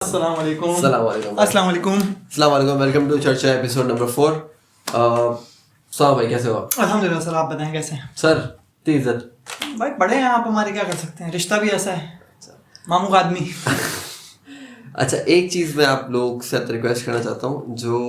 अस्सलाम वालेकुम। अस्सलाम वालेकुम। वेलकम टू चर्चा एपिसोड नंबर 4। सलाम भाई, कैसे हो आप? अल्हम्दुलिल्लाह सर, आप बताएं कैसे हैं? सर ती इज्जत भाई बड़े हैं आप हमारे, क्या कर सकते हैं, रिश्ता भी ऐसा है, मामू का आदमी। अच्छा, एक चीज़ मैं आप लोग से रिक्वेस्ट करना चाहता हूँ, जो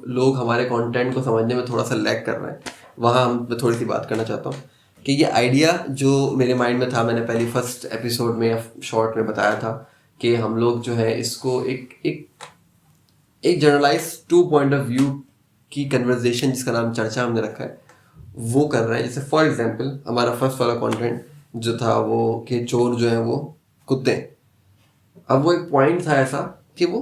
लोग हमारे कंटेंट को समझने में थोड़ा सा लैग कर रहे हैं, वहाँ मैं थोड़ी सी बात करना चाहता हूँ कि ये आइडिया जो मेरे माइंड में था, मैंने पहली फर्स्ट एपिसोड में या शॉर्ट में बताया था कि हम लोग जो है इसको एक generalise to point of view की कन्वर्जेशन, जिसका नाम चर्चा हमने रखा है, वो कर रहे हैं। जैसे फॉर एग्जांपल हमारा फर्स्ट वाला कंटेंट जो था वो कि चोर जो है वो कुत्ते हैं। अब वो एक पॉइंट था ऐसा कि वो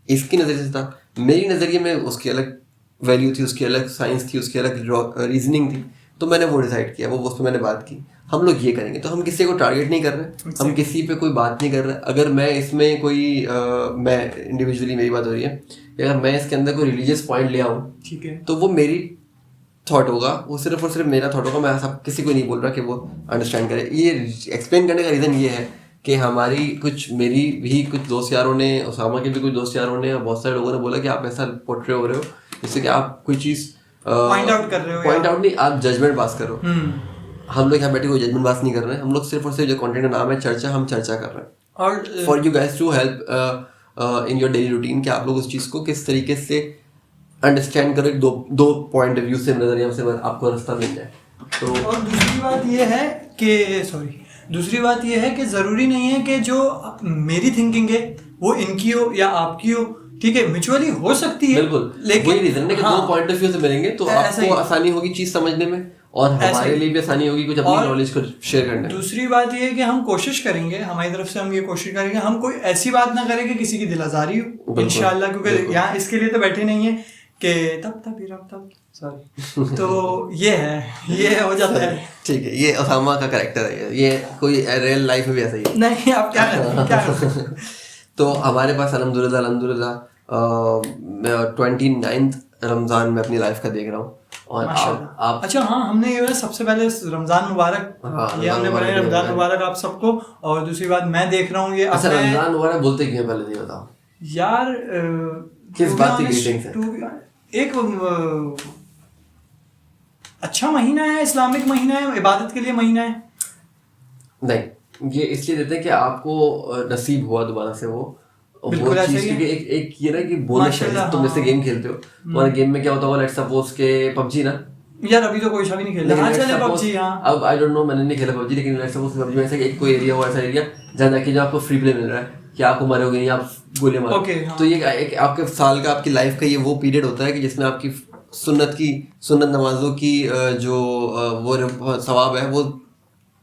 इसकी नज़रिए से था, मेरी नज़रिए में उसकी अलग वैल्यू थी, उसकी अलग साइंस थी, उसकी अलग रीजनिंग थी। तो मैंने वो डिसाइड किया, वो उस पर मैंने बात की, हम लोग ये करेंगे। तो हम किसी को टारगेट नहीं कर रहे, हम किसी पे कोई बात नहीं कर रहे। अगर मैं इसमें कोई मैं इंडिविजुअली मेरी बात हो रही है, अगर मैं इसके अंदर कोई रिलीजियस पॉइंट ले आऊँ, ठीक है, तो वो मेरी थॉट होगा, वो सिर्फ और सिर्फ मेरा थॉट होगा। मैं सब किसी को नहीं बोल रहा कि वो अंडरस्टैंड करे। ये एक्सप्लेन करने का रीज़न ये है कि हमारी मेरी भी कुछ दोस्त यारों ने, उसामा के भी कुछ दोस्त यारों ने, बहुत सारे लोगों ने बोला कि आप ऐसा पोर्ट्रे हो रहे हो जिससे कि आप कोई चीज़ पॉइंट आउट कर रहे हो, पॉइंट आउट नहीं, आप जजमेंट पास करो। हम लोग यहाँ बैठे कोई जजमेंट पास नहीं कर रहे हैं, हम लोग सिर्फ और सिर्फ जो कंटेंट का नाम है चर्चा, हम चर्चा कर रहे हैं और for you guys to help in your daily routine, कि आप लोग उस चीज़ को किस तरीके से अंडरस्टैंड करो, दो पॉइंट ऑफ व्यू से, नजरिया से आपको रास्ता मिल जाए। तो और दूसरी बात ये है कि ज़रूरी नहीं है कि जो मेरी थिंकिंग है वो इनकी हो या आपकी हो, ठीक है, म्यूचुअली हो सकती है, बिल्कुल, लेकिन वही रीजन है कि दो पॉइंट ऑफ व्यू से मिलेंगे तो आपको आसानी होगी चीज समझने में, और हमारे लिए भी आसानी होगी कुछ अपनी नॉलेज को शेयर करने में। दूसरी बात ये है कि हम कोशिश करेंगे, हमारी तरफ से हम ये कोशिश करेंगे, हम कोई ऐसी बात ना करें कि किसी की दिल आजारी हो, इंशाल्लाह, क्योंकि यहाँ इसके लिए तो बैठे नहीं है कि तब सॉरी। तो ये हो जाता है। ठीक है, ये ओसामा का कैरेक्टर है, ये कोई रियल लाइफ में भी ऐसा ही है। नहीं, आप क्या करें। तो हमारे पास अल्हम्दुलिल्लाह 29th रमज़ान में अपनी लाइफ का देख रहा हूँ। और आप अच्छा, हाँ, हमने ये सबसे पहले रमज़ान मुबारक, ये हमने बोला रमज़ान मुबारक आप सबको। और दूसरी बात मैं देख रहा हूँ ये, अच्छा, रमज़ान मुबारक बोलते क्यों पहले नहीं बताओ यार, किस बात की ग्रीटिंग्स है? एक अच्छा महीना है, इस्लामिक महीना है, इबादत के लिए महीना है। नहीं, ये इसलिए देते हैं कि आपको नसीब हुआ दोबारा से वो चीज, क्योंकि एक ये ना कि बोनस है। तुम जैसे गेम खेलते हो, तुम्हारे गेम में क्या होता होगा, लेट्स सपोज के पबजी ना, यार अभी तो कोई सा भी नहीं खेल रहा। चले पबजी, हाँ, अब आई डोंट नो, मैंने नहीं खेला पबजी, लेकिन लेट्स सपोज पबजी में ऐसा एक कोई एरिया हुआ, ऐसा एरिया जहाँ जाके जो आपको फ्री प्ले मिल रहा है, कि आपको मारोगे नहीं, आप गोले मारो। तो ये एक आपके साल का, आपकी लाइफ का ये वो पीरियड होता है कि जिसमें आपकी सुन्नत नमाजों की जो वो सवाब है वो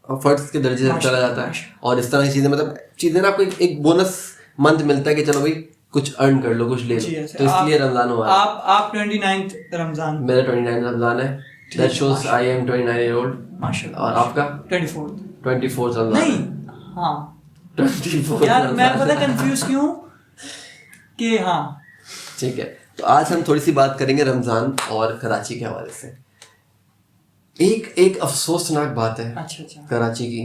फर्ज के दर्जे से चला जाता है। और इस तरह की चीजें, मतलब चीजें ना, आपको एक बोनस मंथ मिलता है कि चलो भाई कुछ अर्न कर लो, कुछ ले लो। तो इसलिए रमजान हुआ। आप 29th रमजान, मेरा 29 रमजान है। That shows I am 29 year old। माशाल्लाह। और आपका 24th रमजान? नहीं, हाँ 24 यार, मैं पता कंफ्यूज क्यों कि हाँ, ठीक है। तो आज हम थोड़ी सी बात करेंगे रमजान और कराची के हवाले से। एक अफसोसनाक बात है अच्छा कराची की।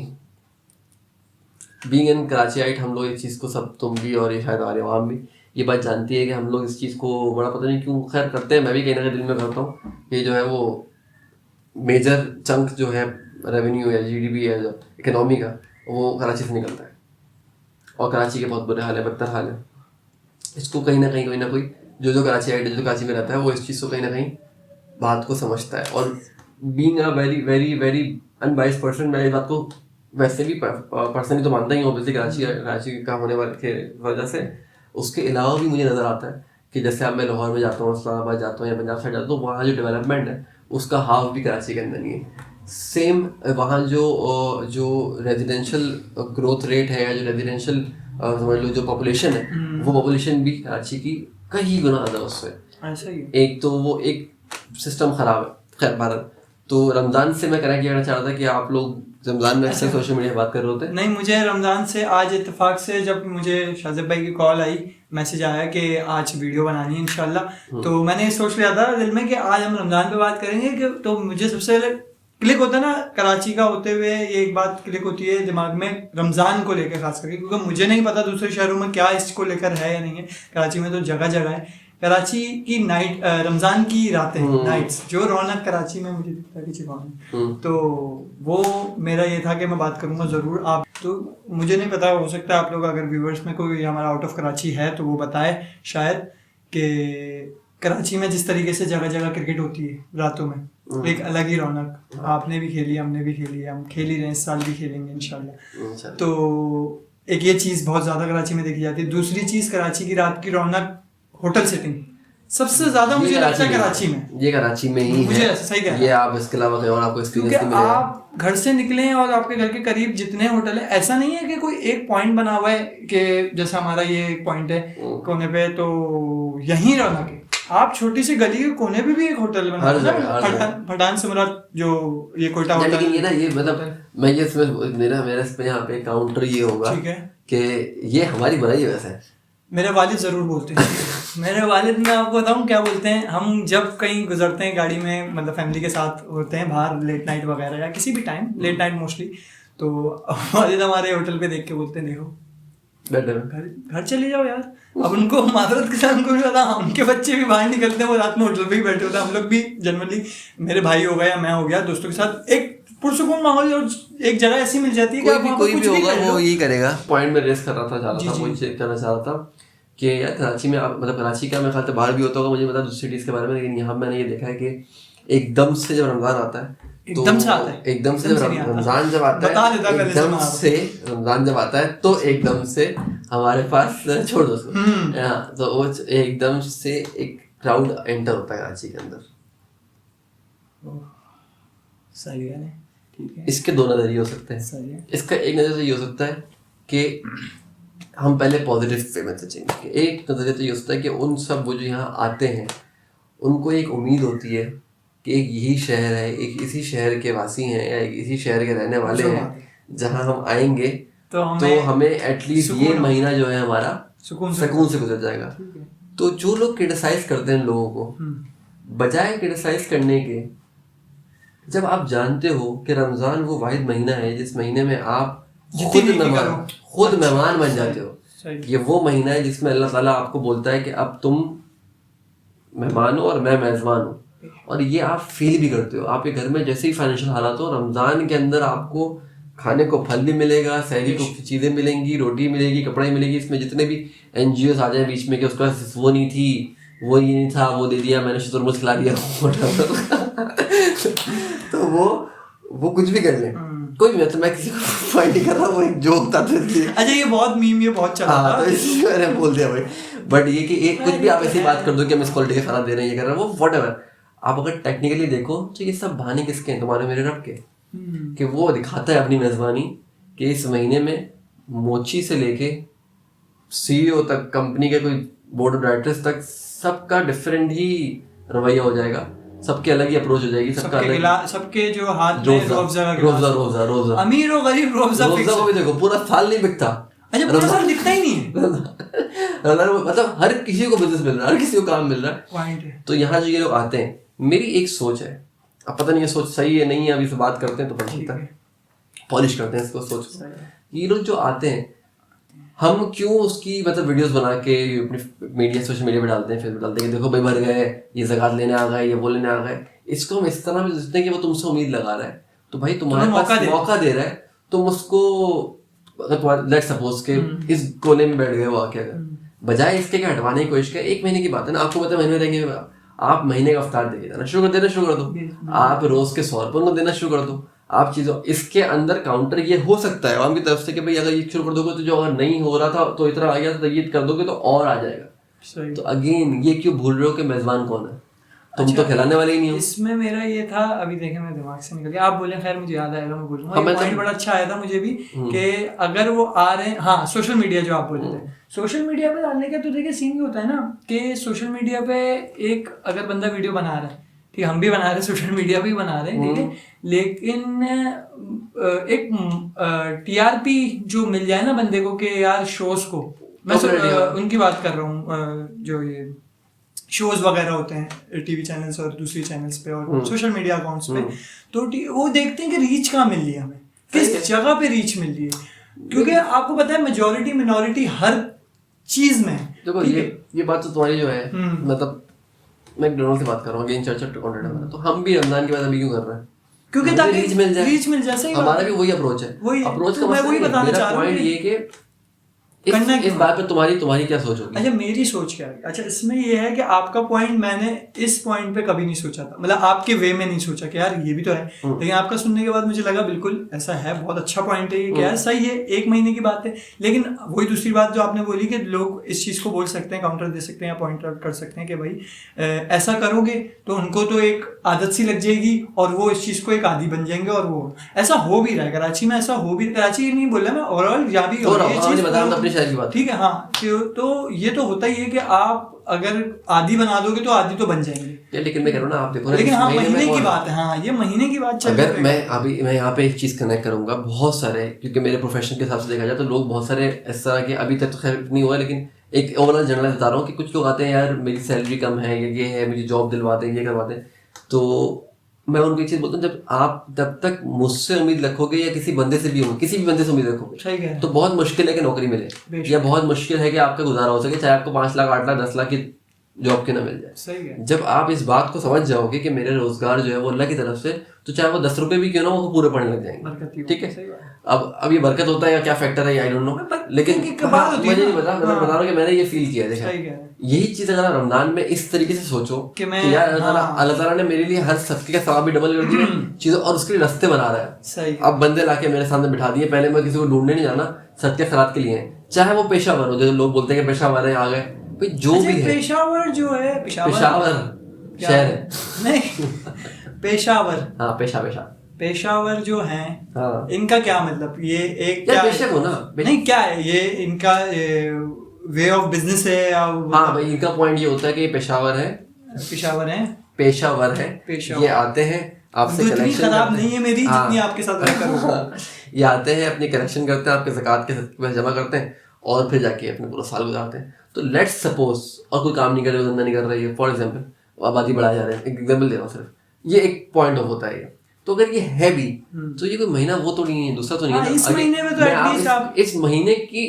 बीइंग एन कराचीआइट, हम लोग इस चीज़ को, सब तुम भी और ये शायद हमारी आवाम भी ये बात जानती है कि हम लोग इस चीज़ को बड़ा पता नहीं क्यों खैर करते हैं। मैं भी कहीं ना कहीं दिल में करता हूँ, ये जो है वो मेजर चंक जो है रेवेन्यू या जीडीपी है जो इकोनॉमी का, वो कराची से निकलता है। और कराची के बहुत बुरे हाल है, बदतर हाल है। इसको कहीं ना कोई जो कराचीआइट, जो कराची में रहता है, वो इस चीज़ को कहीं ना कहीं बात को समझता है। और being a very very very unbiased person, मैं इस बात को वैसे भी पर्सनली तो मानता ही हूँ, ऑब्वियसली कराची का होने वाले के वजह से। उसके अलावा भी मुझे नज़र आता है कि जैसे अब मैं लाहौर में जाता हूँ, इस्लामाबाद जाता हूँ या पंजाब साइड जाता हूँ, वहाँ जो डेवलपमेंट है उसका हाफ भी कराची के अंदर नहीं है। सेम वहाँ जो रेजिडेंशियल ग्रोथ रेट है, या जो रेजिडेंशियल समझ लो जो पॉपुलेशन है, वो पॉपुलेशन भी कराची की कई गुना ज़्यादा उससे। ऐसा ही एक तो वो एक सिस्टम ख़राब है। खैर भारत, तो रमज़ान से मैं कहना चाह रहा था कि आप लोग रमज़ान में अक्सर सोशल मीडिया बात कर रहे होते। नहीं, मुझे रमज़ान से आज इत्तेफाक से जब मुझे शाहज़ेब भाई की कॉल आई, मैसेज आया कि आज वीडियो बनानी है इंशाल्लाह, तो मैंने सोच लिया था दिल में कि आज हम रमज़ान पे बात करेंगे कि, तो मुझे सबसे पहले क्लिक होता है ना कराची का होते हुए, ये एक बात क्लिक होती है दिमाग में रमज़ान को लेकर खास करके, क्योंकि मुझे नहीं पता दूसरे शहरों में क्या इसको लेकर है या नहीं है। कराची में तो जगह जगह है। कराची की नाइट, रमज़ान की रातें, नाइट्स, जो रौनक कराची में मुझे दिखता है कि चिकन, तो वो मेरा ये था कि मैं बात करूँगा ज़रूर। आप तो मुझे नहीं पता, हो सकता है आप लोग अगर व्यूवर्स में कोई हमारा आउट ऑफ कराची है तो वो बताए शायद, कि कराची में जिस तरीके से जगह जगह क्रिकेट होती है रातों में, एक अलग ही रौनक। आपने भी खेली, हमने भी खेली, हम खेल ही रहे हैं, इस साल भी खेलेंगे इंशाल्लाह। तो एक ये चीज़ बहुत ज़्यादा कराची में देखी जाती है। दूसरी चीज़, कराची की रात की रौनक, होटल सेटिंग सबसे ज़्यादा मुझे लगता है कराची में, ये कराची में ही मुझे है। सही कह, ये आप इसके अलावा कहीं और आपको एक्सपीरियंस नहीं मिलेगा। आप घर से निकले और आपके घर के करीब जितने होटल है, ऐसा नहीं है कि कोई एक पॉइंट बना हुआ है कि जैसा हमारा ये एक पॉइंट है कोने पे, तो यहीं रौनक है। आप छोटी सी गली के कोने पे भी एक होटल बना है, पठान से मुराद जो ये कोयटा होटल। लेकिन ये ना, ये मतलब मैं ये इसमें मेरा इसमें यहाँ पे काउंटर ये होगा कि ये हमारी बुराई है। वैसे मेरे वालिद ज़रूर बोलते हैं मेरे वालिद, मैं आपको बताऊं क्या बोलते हैं, हम जब कहीं गुजरते हैं गाड़ी में, मतलब फैमिली के साथ होते हैं बाहर लेट नाइट वगैरह या किसी भी टाइम, लेट नाइट मोस्टली, तो वालिद हमारे होटल पे देख के बोलते हैं, देखो घर चले जाओ यार। अब उनको माजरत के साथ उनको भी पता, उनके बच्चे भी बाहर निकलते हैं, वो रात में होटल पे ही बैठे होते हैं। हम लोग भी जनरली, मेरे भाई हो गया या मैं हो गया, दोस्तों के साथ एक पुरसुकून माहौल और एक जगह ऐसी मिल जाती है कि कोई भी होगा वो यही करेगा। पॉइंट में रेस कर रहा था, जा रहा था, वो चेक करना चाह रहा था कि यार कराची में, मतलब कराची का मैं ख्याल बाहर भी होता होगा, मुझे पता दूसरी सिटीज के बारे में, लेकिन यहाँ मैंने ये देखा है कि एकदम से जब रमजान आता है, एकदम से आता है, एकदम से रमजान जब आता है, एकदम से रमजान जब आता है तो एकदम से हमारे पास छोड़ दो उसको, तो वो एकदम से एक क्राउड एंटर होता है कराची के अंदर। सही है, ठीक है। इसके दो नजरिए हो सकते हैं। सही है। इसका एक नजरिया ये हो सकता है कि हम पहले पॉजिटिव वे में सोचेंगे। एक नजरिया तो ये हो सकता है कि उन सब वो जो यहाँ आते हैं उनको एक उम्मीद होती है कि एक यही शहर है, एक इसी शहर के वासी हैं या एक इसी शहर के रहने वाले हैं, जहाँ हम आएंगे तो हमें एटलीस्ट ये महीना जो है हमारा सुकून से गुजर जाएगा। तो जो लोग क्रिटिसाइज करते हैं लोगों को, बजाय क्रिटिसाइज करने के, जब आप जानते हो कि रमजान वो वाहिद महीना है जिस महीने में आप खुद मेहमान बन जाते हो, ये वो महीना है जिसमें अल्लाह ताला आपको बोलता है कि अब तुम मेहमान हो और मैं मेजबान हूँ, और ये आप फील भी करते हो। आपके घर में जैसे ही फाइनेंशियल हालात हो, रमजान के अंदर आपको खाने को फल भी मिलेगा, सहरी को चीज़ें मिलेंगी, रोटी मिलेगी, कपड़े मिलेगी। इसमें जितने भी NGOs आ जाए बीच में कि उसका वो नहीं थी, वो ये नहीं था, वो दे दिया मैंने, शतुरमुर्ग खिला दिया तो वो कुछ भी कर ले, कोई भी, मतलब मैं किसी को फाइट नहीं कर रहा, वो एक जोक था इसलिए। अच्छा, ये बहुत मीम, ये बहुत चला था, तो इसलिए मैंने बोल दिया भाई। बट ये कि एक कुछ भी आप ऐसी बात कर दो कि हम इस क्वालिटी का खाना दे रहे हैं, ये कर रहे हैं, वो व्हाटएवर, आप अगर टेक्निकली देखो तो ये सब बहाने किसके हैं? तुम्हारे मेरे रब के, कि वो दिखाता है अपनी मेजबानी कि इस महीने में मोची से लेके CEO तक, कंपनी के कोई बोर्ड ऑफ डायरेक्टर्स तक, सबका डिफरेंट ही रवैया हो जाएगा, सबके अलग ही अप्रोच हो जाएगी, सबके जो हाथ में रोज़ा, अमीर और गरीब रोज़ा को भी देखो, पूरा साल नहीं बिकता। अच्छा, पूरा साल दिखता ही नहीं है मतलब हर किसी को बिजनेस मिल रहा है, हर किसी को काम मिल रहा है। तो यहाँ जो ये लोग आते हैं, मेरी एक सोच है, अब पता नहीं ये सोच सही है नहीं है, अभी से बात करते हैं तो पता चलता है, पॉलिश करते हैं इसको सोच को। ये लोग जो आते हैं, हम क्यों उसकी मतलब वीडियोस बना के अपनी मीडिया, सोशल मीडिया पे डालते हैं, फेसबुक डालते हैं कि देखो भाई भर गए, ये ज़कात लेने आ गए, ये वो लेने आ गए। इसको हम इस तरह भी सोचते हैं कि वो तुमसे उम्मीद लगा रहा है, तो भाई तुम्हारे पास मौका दे रहा है, तुम उसको, अगर लेट्स सपोज के इस कोने में बैठ गए वो आके, अगर बजाय इसके हटवाने की कोशिश करें, 1 महीने की बात है ना, आपको पता है महीने में रहेंगे, आप महीने का अफ्तार देना शुरू कर दो, आप रोज के 100 रुपये उनको देना शुरू कर दो। आप चीज़ों, इसके अंदर काउंटर ये हो सकता है आवाम की तरफ से कि भाई अगर ये शुरू कर दोगे तो जो अगर नहीं हो रहा था तो इतना आ गया तो ये कर दोगे तो और आ जाएगा। तो अगेन ये क्यों भूल रहे हो कि मेजबान कौन है? तुम तो खिलाने वाले ही नहीं हो। इसमें मेरा ये था, अभी देखे मेरे दिमाग से निकल गया, आप बोले, खैर मुझे याद आएगा, मैं बोलूँगा। पॉइंट बड़ा अच्छा आया था मुझे भी कि अगर वो आ रहे हैं, हाँ सोशल मीडिया जो आप बोले थे, सोशल मीडिया पे डालने का तो देखिए सीन भी होता है ना कि सोशल मीडिया पे एक अगर बंदा वीडियो बना रहा है, ठीक है, हम भी बना रहे हैं, सोशल मीडिया भी बना रहे हैं, ठीक है, लेकिन एक TRP जो मिल जाए ना बंदे को कि यार शोज को, मैं उनकी बात कर रहा हूँ, जो ये शोज वगैरह होते हैं टीवी चैनल्स और दूसरी चैनल्स पे और सोशल मीडिया अकाउंट्स पे, तो वो देखते हैं कि रीच कहाँ मिल रही है हमें, किस जगह पे रीच मिल रही है, क्योंकि आपको पता है मेजोरिटी मिनोरिटी हर चीज में है। देखो ये बात तो तुम्हारी जो है, मतलब मैं डोनाल्ड से बात कर रहा हूँ, अगेन चर्चा कंटेंट है मेरा, तो हम भी रमजान की बात अभी क्यों कर रहे हैं? क्योंकि ताकि रीच मिल जाए। सही हमारा भी वही अप्रोच है, अप्रोच का मतलब मेरा पॉइंट ये कि इस बात पे तुम्हारी क्या सोच होगी? अच्छा मेरी सोच क्या है, अच्छा इसमें ये है कि आपका पॉइंट मैंने इस पॉइंट पे कभी नहीं सोचा था, मतलब आपके वे में नहीं सोचा कि यार ये भी तो है, लेकिन आपका सुनने के बाद मुझे लगा बिल्कुल ऐसा है, बहुत अच्छा पॉइंट है ये, क्या सही है, 1 महीने की बात है। लेकिन वही दूसरी बात जो आपने बोली कि लोग इस चीज को बोल सकते हैं, काउंटर दे सकते हैं या पॉइंट आउट कर सकते हैं कि भाई ऐसा करोगे तो उनको तो एक आदत सी लग जाएगी और वो इस चीज को एक आदी बन जाएंगे, और वो ऐसा हो भी रहा है कराची में, ऐसा हो भी, कराची नहीं बोल रहा मैं, ओवरऑल यहाँ भी ठीक है। हाँ तो ये तो होता ही है कि आप अगर आदी बना दोगे तो आदी तो बन जाएंगे। लेकिन मैं कह रहा हूँ ना, आप देखो, लेकिन हाँ महीने की बात है, हाँ ये महीने की बात चल रही है। अगर मैं यहाँ पे एक चीज कनेक्ट करूंगा, बहुत सारे, क्योंकि मेरे प्रोफेशन के हिसाब से देखा जाए तो लोग बहुत सारे इस तरह के, अभी तक तो खैर नहीं हुआ, लेकिन एक ओवरऑल जनरल बता रहा हूँ कि कुछ लोग आते हैं यार मेरी सैलरी कम है, ये है, मुझे जॉब दिलवा दें, ये करवा दें, तो मैं उनको एक चीज बोलता हूँ, जब तक मुझसे उम्मीद रखोगे या किसी बंदे से भी उम्मीद रखोगे तो बहुत मुश्किल है कि नौकरी मिले, या बहुत मुश्किल है कि आपका गुजारा हो सके, चाहे आपको 5 लाख 8 लाख 10 लाख की जॉब की ना मिल जाए। सही है। जब आप इस बात को समझ जाओगे कि मेरे रोजगार जो है वो अल्लाह की तरफ से, तो चाहे वो 10 रुपए भी क्यों ना वो पूरे पड़ने लग जाएंगे। ठीक है, अब ये बरकत होता है या क्या फैक्टर है आई डोंट नो, लेकिन मुझे नहीं पता, मैं बता रहा हूँ कि मैंने ये फील किया। देखा यही चीज अगर रमजान में इस तरीके से सोचो कि यार अल्लाह ताला ने मेरे लिए हर सदके का सवाब भी डबल कर दिया चीजों, और उसके लिए रास्ते बना रहा है। अब बंदे लाके मेरे सामने बिठा दिए, पहले मैं किसी को ढूंढने नहीं जाना, सदके खैरात के लिए, चाहे वो पेशावर हो, जो लोग बोलते हैं कि पेशावर है आ गए, भाई जो भी है, पेशावर जो है, पेशावर शहर है नहीं पेशावर, हाँ पेशावर जो है, हाँ। इनका क्या मतलब, ये एक क्या बेशक हो ना, नहीं क्या है ये, इनका वे ऑफ बिजनेस है या? हाँ भाई, इनका पॉइंट ये होता है कि ये पेशावर है, ये आते हैं आपसे कलेक्शन, खराब नहीं है मेरी जितनी आपके साथ ये आते हैं, अपनी कलेक्शन करते हैं, आपके ज़कात के पैसे जमा करते हैं और फिर जाके अपने पूरा साल गुजारते हैं। तो लेट्स सपोज और कोई काम नहीं कर रहे, धंधा नहीं कर रही है, फॉर एग्जाम्पल आबादी बढ़ाए जा रहे हैं, एक एग्जाम्पल दे रहा हूँ सिर्फ, ये एक पॉइंट ऑफ होता है। तो अगर ये है भी तो ये कोई महीना वो तो नहीं है, दूसरा तो नहीं है। इस महीने में तो एटलीस्ट आप इस महीने के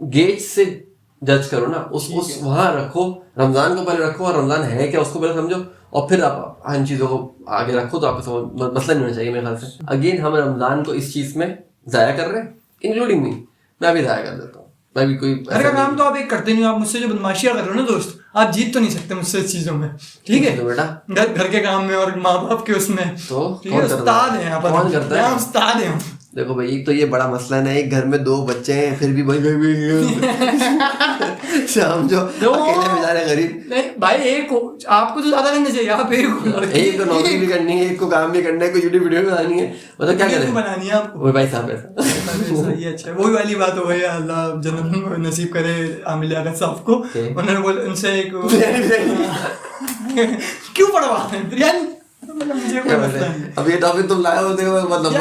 गेज से जज करो ना, उस वहां रखो, रमजान को पहले रखो, और रमजान है क्या उसको पहले समझो, और फिर आप इन चीजों को आगे रखो, तो आपको मसला नहीं होना चाहिए मेरे ख्याल से। अगेन हम रमजान को इस चीज में जाया कर रहे हैं, इंक्लूडिंग मी, मैं भी जाया कर देता हूँ, मैं भी कोई घर का काम तो आप एक करते नहीं हो, आप मुझसे जो बदमाशियां कर रहे हो ना दोस्त, आप जीत तो नहीं सकते मुझसे इस चीजों में, ठीक है? तो बेटा घर के काम में और माँ बाप के उसमें तो उस्ताद है, यहाँ पर कौन करता है? उस्ताद है। देखो भाई, तो ये बड़ा मसला है ना, एक घर में 2 बच्चे हैं, फिर भी भाई समझो अकेले बेचारे गरीब। नहीं भाई, एक आपको तो ज्यादा करना चाहिए, आप एक को नौकरी भी करनी है, एक को काम भी करना है, कोई यूट्यूब वीडियो भी बनानी है, मतलब क्या करें, बनानी है आपको। वो भाई साहब ऐसा ये अच्छा, वही वाली बात हो गई, अल्लाह जन्नत नसीब करे आमिल आगत साहब को। उन्होंने बोला उनसे एक क्यों पढ़वा रहे हैं बिरयानी, अब ये टॉपिक तुम लाए हो, देखो मतलब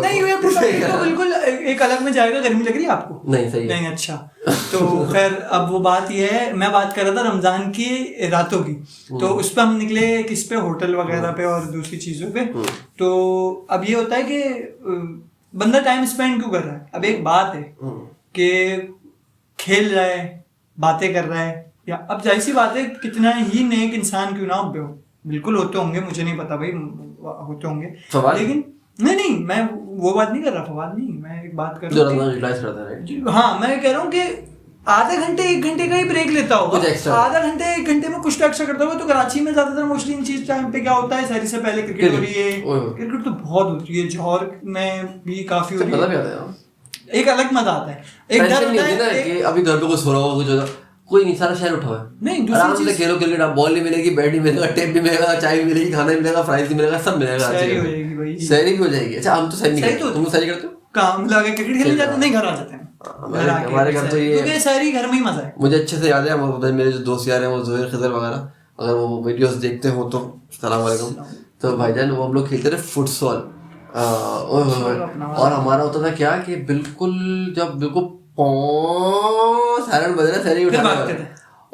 नहीं ये बिल्कुल एक अलग में जाएगा। गर्मी लग रही है आपको? नहीं, सही नहीं, अच्छा। तो खैर अब वो बात ये है, मैं बात कर रहा था रमजान की रातों की, तो उस पर हम निकले किस पे, होटल वगैरह पे और दूसरी चीजों पे। तो अब ये होता है कि बंदा टाइम स्पेंड क्यों कर रहा है। अब एक बात है कि खेल रहा है, बातें कर रहा है, या अब जाहिर सी बात है कितना ही नेक इंसान क्यों ना हो, बिल्कुल होते होंगे, मुझे नहीं पता भाई, होते होंगे, लेकिन नहीं मैं वो बात नहीं कर रहा, फवाद नहीं, मैं एक बात कर रहा हूँ। हाँ, मैं कह रहा हूँ कि आधे घंटे 1 घंटे का ही ब्रेक लेता होगा, आधा घंटे 1 घंटे में कुछ तो एक्स्ट्रा करता होगा। तो कराची में ज्यादातर मोस्टली इन चीज टाइम पे क्या होता है, सहरी से पहले क्रिकेट हो रही है, क्रिकेट तो बहुत होती है, जौहर में भी काफी हो रही है, एक अलग मजा आता है, एक डर होता है कि अभी घर पे कुछ हो रहा हो, कुछ कोई नहीं, सारा शहर उठा हुआ है, नहीं आराम से खेलो क्रिकेट, बॉल नहीं मिलेगी, बैट नहीं मिलेगा, टेप भी मिलेगा, चाय भी मिलेगी, खाना भी मिलेगा, फ्राइज भी मिलेगा, सब मिलेगा, सहरी भी हो जाएगी। अच्छा, हम तो सहरी नहीं करते, तुम सहरी करते हो? काम लगा क्रिकेट खेलने जाते नहीं, घर आ जाते हैं, हमारे घर तो ये क्योंकि सहरी घर में ही मजा है। मुझे अच्छे से याद है, मेरे जो दोस्त यार हैं वो ज़ोहर खिज़र वगैरह, अगर वो वीडियोस देखते हो तो सलाम वालेकुम, तो भाईजान वो हम लोग खेलते थे फुटसॉल, और हमारा होता था क्या कि बिल्कुल जब बिल्कुल सायरन बज रहा, सहरी उठा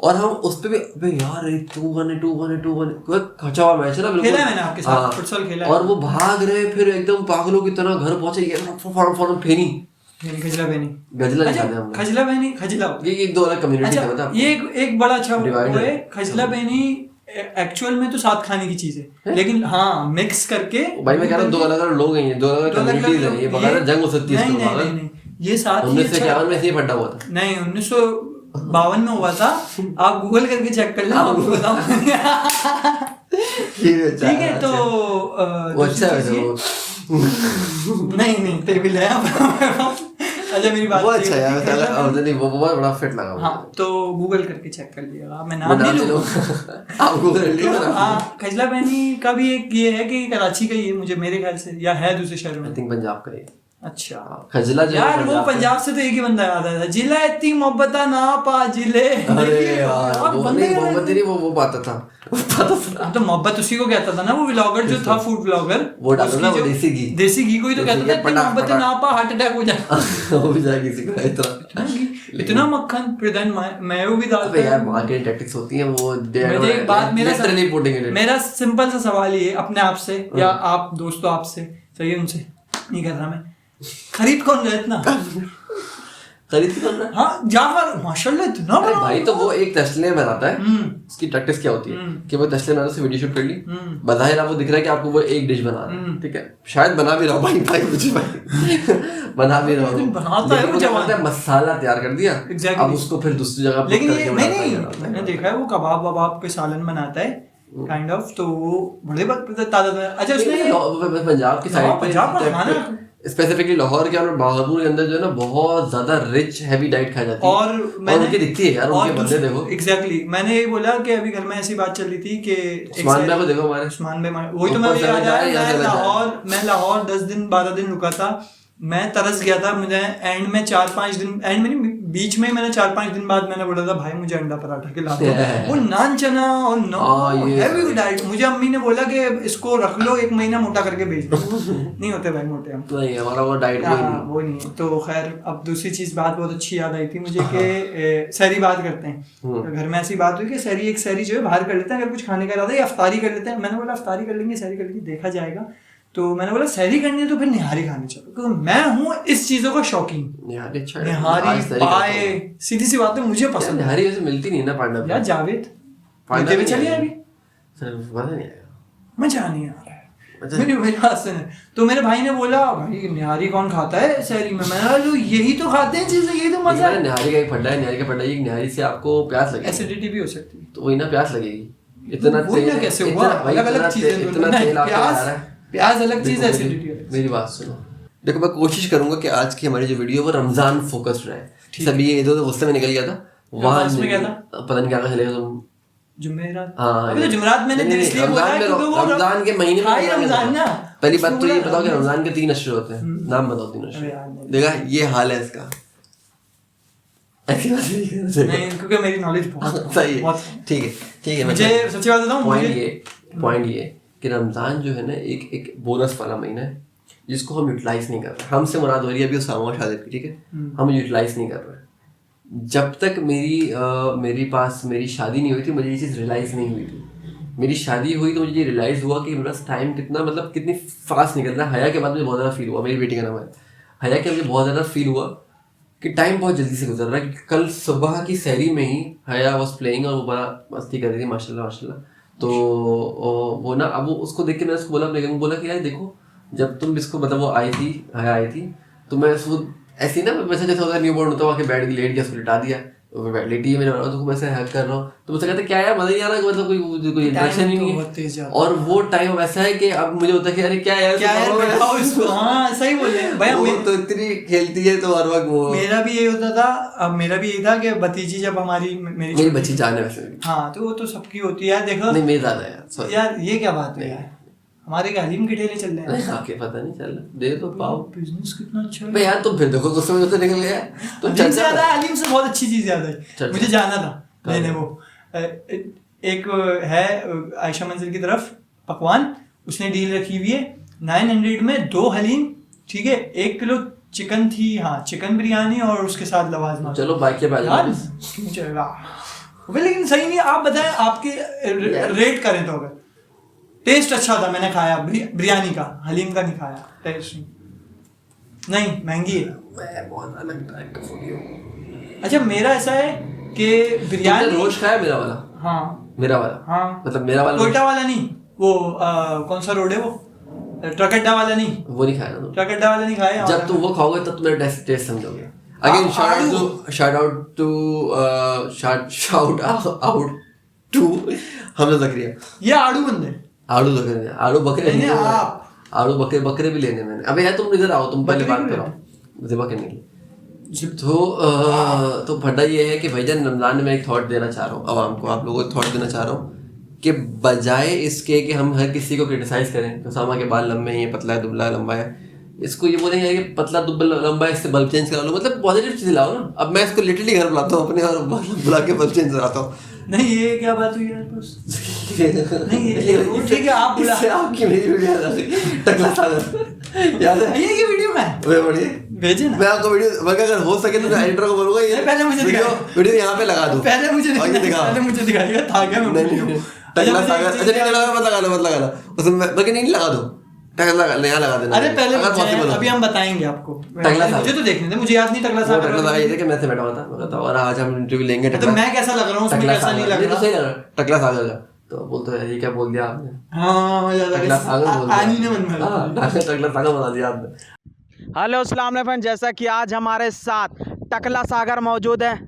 और हम उस पे भी अबे यार 2-1 खचा हुआ मैच है ना, बिल्कुल खेला है मैंने आपके साथ, फुटसॉल खेला है। और वो भाग रहे फिर एकदम पागलों की तरह घर पहुंचे, ये फॉर्म फेनी खजला बहनी गजला निकाले हमने। खजला बहनी खजला ये दो अलग कम्युनिटी है, बता। ये एक बड़ा अच्छा Divided वो है। खजला बहनी एक्चुअल में तो साथ खाने की चीज है, लेकिन हाँ मिक्स करके भाई मैं कह रहा हूँ 2 अलग अलग लोग हैं, 2 अलग कम्युनिटीज हैं, ये बगैर जंग हो सकती है इसको। नहीं ये साथ ही 1951 में ये फटा हुआ था। नहीं 1952 में हुआ था, आप गूगल करके चेक कर लो, आपको बताऊं। ठीक है तो वो अच्छा है वो। नहीं टेबल है अच्छा मेरी बात वो अच्छा है यार, साला नहीं वो बहुत बड़ा फिट लगा मुझे। हाँ तो गूगल करके चेक कर लिएगा, मैं नाम नहीं लूंगा। आप गूगल कर लीजिए ना। हाँ खजला बहनी का भी एक ये है कि कराची का ही है मुझे मेरे ख्याल से, या है दूसरे शहर में। आई थिंक पंजाब का ही। अच्छा खजला जो यार वो पंजाब से तो एक ही बंदा याद आया था, जिला इतनी मोहब्बता ना पा जिले। अरे यार वो नहीं मोहब्बत नहीं, वो पाता था हाँ तो मोहब्बत उसी को कहता था ना, वो व्लॉगर जो था, फूड व्लॉगर, वो डालता था वो देसी घी को ही तो कहता था, इतनी मोहब्बत ना पा हार्ट अटैक हो जाए। वो भी जाएगी किसी को इतना मक्खन फिर देन मैं भी डालता है यार। मार्केटिंग टैक्टिक्स होती हैं वो। मुझे एक बात, मेरा सिंपल सा सवाल ये अपने आप से, या आप दोस्तों आपसे, सही है उनसे नहीं कर रहा मैं, खरीद कौन रहा इतना? खरीद कौन रहा? हाँ जाफर माशाल्लाह इतना बड़ा भाई। तो वो एक तसले में आता है, उसकी टैक्टिस क्या होती है कि वो तसले में से वीडियो शूट कर ली, बधाई आपको दिख रहा है कि आपको वो एक डिश बना रहा है, ठीक है, शायद बना भी रहा हो भाई मुझे भाई बना भी रहा हो, बनाता है वो जवान, मसाला तैयार कर दिया, अब उसको फिर दूसरी जगह। लेकिन नहीं मैंने देखा है वो कबाब वबाब के सालन बनाता है काइंड ऑफ, तो वो बड़े ताजा। अच्छा उसमें पंजाब की साइड पे स्पेसिफिकली लाहौर के और बहादुर के अंदर जो है ना बहुत ज्यादा रिच हैवी डाइट खाई जाती है, और उनकी दिखती है यार, उनके बंदे देखो। एग्जैक्टली मैंने ये बोला कि अभी घर में ऐसी बात चल रही थी कि उस्मान भाई को देखो, हमारे उस्मान भाई, वही तो मैं याद आया, मैं लाहौर 10 दिन 12 दिन रुका था, मैं तरस गया था। मुझे एंड में 4-5 दिन, एंड में बीच में मैंने 4-5 दिन बाद मैंने बोला था भाई मुझे अंडा पराठा खिला दो, वो नान चना और हैवी डाइट। मुझे अम्मी ने बोला कि इसको रख लो 1 महीना मोटा करके भेज दो। नहीं होते भाई मोटे हम, नहीं हमारा वो डाइट वो नहीं है। तो खैर अब दूसरी चीज बात बहुत अच्छी याद आई थी मुझे कि सहरी बात करते हैं, घर में ऐसी बात हुई कि सहरी एक सहरी जो है बाहर कर लेते हैं, अगर कुछ खाने का इरादा है, अफ्तारी कर लेते हैं। मैंने बोला अफ्तारी कर लेंगे, सहरी कर लेंगे, देखा जाएगा। तो मैंने बोला सहरी करनी है तो फिर निहारी खाने चलो, क्योंकि मैं हूँ इस चीजों का शौकीन। निहारी पाए सीधी सी बात है, मुझे पसंद। निहारी वैसे मिलती नहीं ना पांडा यार जावेद पांडा भी चलिए अभी मजा नहीं आ रहा है मेरी बात से। तो मेरे भाई ने बोला भाई निहारी कौन खाता है सहरी में? मैंने बोला यही तो खाते हैं चीजें, यही तो मजा है। निहारी का एक फड्डा है, निहारी का फड्डा है, निहारी से आपको प्यास लगेगी, एसिडिटी भी हो सकती है। तो वही ना प्यास लगेगी, इतना तेल कैसे हुआ? अलग-अलग चीजें, इतना तेल आपको प्याज अलग चीज है, एसिडिटी अलग। मेरी बात सुनो, देखो मैं कोशिश करूंगा कि आज की हमारी जो वीडियो वो रमजान फोकस्ड रहे। सब ये इधर गुस्से में निकल गया था, वहां पता नहीं क्या चलेगा तुम जुमेरात। हाँ अभी तो जुमेरात मैंने इसलिए बोला क्योंकि वो रमजान के महीने में रमजान ना। पहली बात तो ये बताओ कि रमजान के 3 अशर होते हैं, नाम बताओ 3 अशर। देखा ये हाल है इसका, ऐसी बात नहीं क्योंकि मेरी नॉलेज बहुत सही है। ठीक है मुझे सच्ची बात बताऊं, पॉइंट ये कि रमजान जो है ना एक बोनस वाला महीना है जिसको हम यूटिलाइज नहीं कर रहे। हमसे मुराद हो रही है अभी उसामा शादिब की, ठीक है, हम यूटिलाइज नहीं कर रहे। जब तक मेरी पास मेरी शादी नहीं हुई थी, मुझे ये चीज़ रियलाइज नहीं हुई थी। मेरी शादी हुई तो मुझे ये रियलाइज हुआ कि मेरा टाइम कितना मतलब कितनी फास्ट निकल रहा है। हया के बाद मुझे बहुत ज़्यादा फील हुआ, मेरी बेटी का नाम है हया, के मुझे बहुत ज़्यादा फील हुआ कि टाइम बहुत जल्दी से गुजर रहा है। कि कल सुबह की सहरी में ही हया वॉज प्लेइंग और वो बड़ा मस्ती कर रही थी, माशाल्लाह। तो वो ना, अब वो उसको देख के मैंने उसको बोला कि यार देखो, जब तुम इसको मतलब वो आई थी, हया आई थी, तो मैं उसको ऐसी ना वैसे जैसे होता है न्यू बॉर्न होता है, वहाँ के बेड की लेट गया, उसको लिटा दिया, लेटी है मेरे, तो मैं ऐसे हग कर रहा हूँ, तो मुझसे कहते क्या यार मजा नहीं आ रहा, मतलब कोई इंटरेक्शन ही नहीं है। और वो टाइम वैसा है कि अब मुझे होता है कि अरे क्या यार हाँ सही बोले भाई, वो तो इतनी खेलती है तो हर वक्त वो। मेरा भी यही होता था, अब मेरा भी यही था कि भतीजी जब मेरी बच्ची जान है वैसे, हाँ तो वो तो सबकी होती है देखो। नहीं मेरी ज्यादा यार ये क्या बात है यार, हमारे हलीम के ठेले चल रहे हैं, आपके पता नहीं चल रहा, दे तो पाओ, बिजनेस कितना अच्छा है भाई यार। तुम फिर देखो गुस्से में निकल गया तो हलीम से याद है, हलीम से बहुत अच्छी चीज याद है मुझे, जाना था लेने। वो एक है आयशा मंजिल की तरफ पकवान, उसने डील रखी हुई है 900 में 2 हलीम, ठीक है, 1 किलो चिकन थी, हाँ चिकन बिरयानी और उसके साथ लवाजमा। चलो बाइक के बाद क्यों चलेगा लेकिन सही नहीं। आप बताएं आपके रेट करें तो अगर टेस्ट अच्छा था, मैंने खाया बिरयानी का, हलीम का नहीं खाया, टेस्ट नहीं, महंगी है। मैं बहुत अलग टाइप का फूडी हूँ। अच्छा मेरा ऐसा है कि बिरयानी रोज खाया मेरा वाला? हाँ मेरा वाला, हाँ मतलब मेरा वाला कोयटा वाला नहीं, वो कौन सा रोड है वो, ट्रक अड्डा वाला नहीं, वो नहीं खाया ना। ट्रक अड्डा वाला नहीं खाया। जब तुम वो खाओगे तब तुम्हें टेस्ट समझोगे। Again shout out to Hamza Zakaria. ये आड़ू बंदे, आड़ू ज़करिया, आड़ू बकरे नहीं आप, आड़ू बकरे भी लेने मैंने। अबे यार तुम इधर आओ, तुम पहले बात करो ज़िबा करने की। तो फटा ये है कि भाईजान रमज़ान में मैं एक थॉट देना चाह रहा हूँ अवाम को, आप लोगों को थॉट देना चाह रहा हूँ कि बजाय इसके कि हम हर किसी को क्रिटिसाइज करें, उसामा के बाल लंबे हैं, पतला है, दुबला है, लंबा है, इसको ये बोलेंगे कि पतला दुबला लंबा है, इससे बल्ब चेंज करा लो, मतलब पॉजिटिव चीज़ लाओ ना। अब मैं इसको लिटरली घर बुलाता हूँ अपने और बुला के बल्ब चेंज कराता हूँ। नहीं ये क्या बात हुई यार बस नहीं ये ठीक है, आप बुला आपकी मेरी वीडियो याद आ गई, टकला सागर याद है? ये वीडियो में वे बढ़िया भेजे ना, मैं आपको वीडियो अगर हो सके तो मैं एडिटर को बोलूंगा ये पहले मुझे वीडियो यहाँ पे लगा दो, पहले मुझे दिखाइएगा था क्या मैं टकला सागर। अच्छा नहीं लगा, मत लगाना उसमें, बल्कि नहीं लगा दो, टकला नया लगा देना। अरे पहले अभी हम बताएंगे आपको, मुझे तो देखने दे, मुझे याद नहीं टकला सागर। टकला सागर ये कि मैं से बैठा हुआ था, मैं बताऊं और आज हम इंटरव्यू लेंगे। तो मैं कैसा लग रहा हूँ उसमें, कैसा नहीं लग रहा? सही लग रहा टकला सागर का। तो बोलते हैं ये क्या बोल दिया आपने? हाँ टकला सागर बोल दिया, आनी ने मन में टकला सागर बना दिया आपने। हेलो अस्सलाम वालेकुम फ्रेंड, जैसा कि आज हमारे साथ टकला सागर मौजूद है।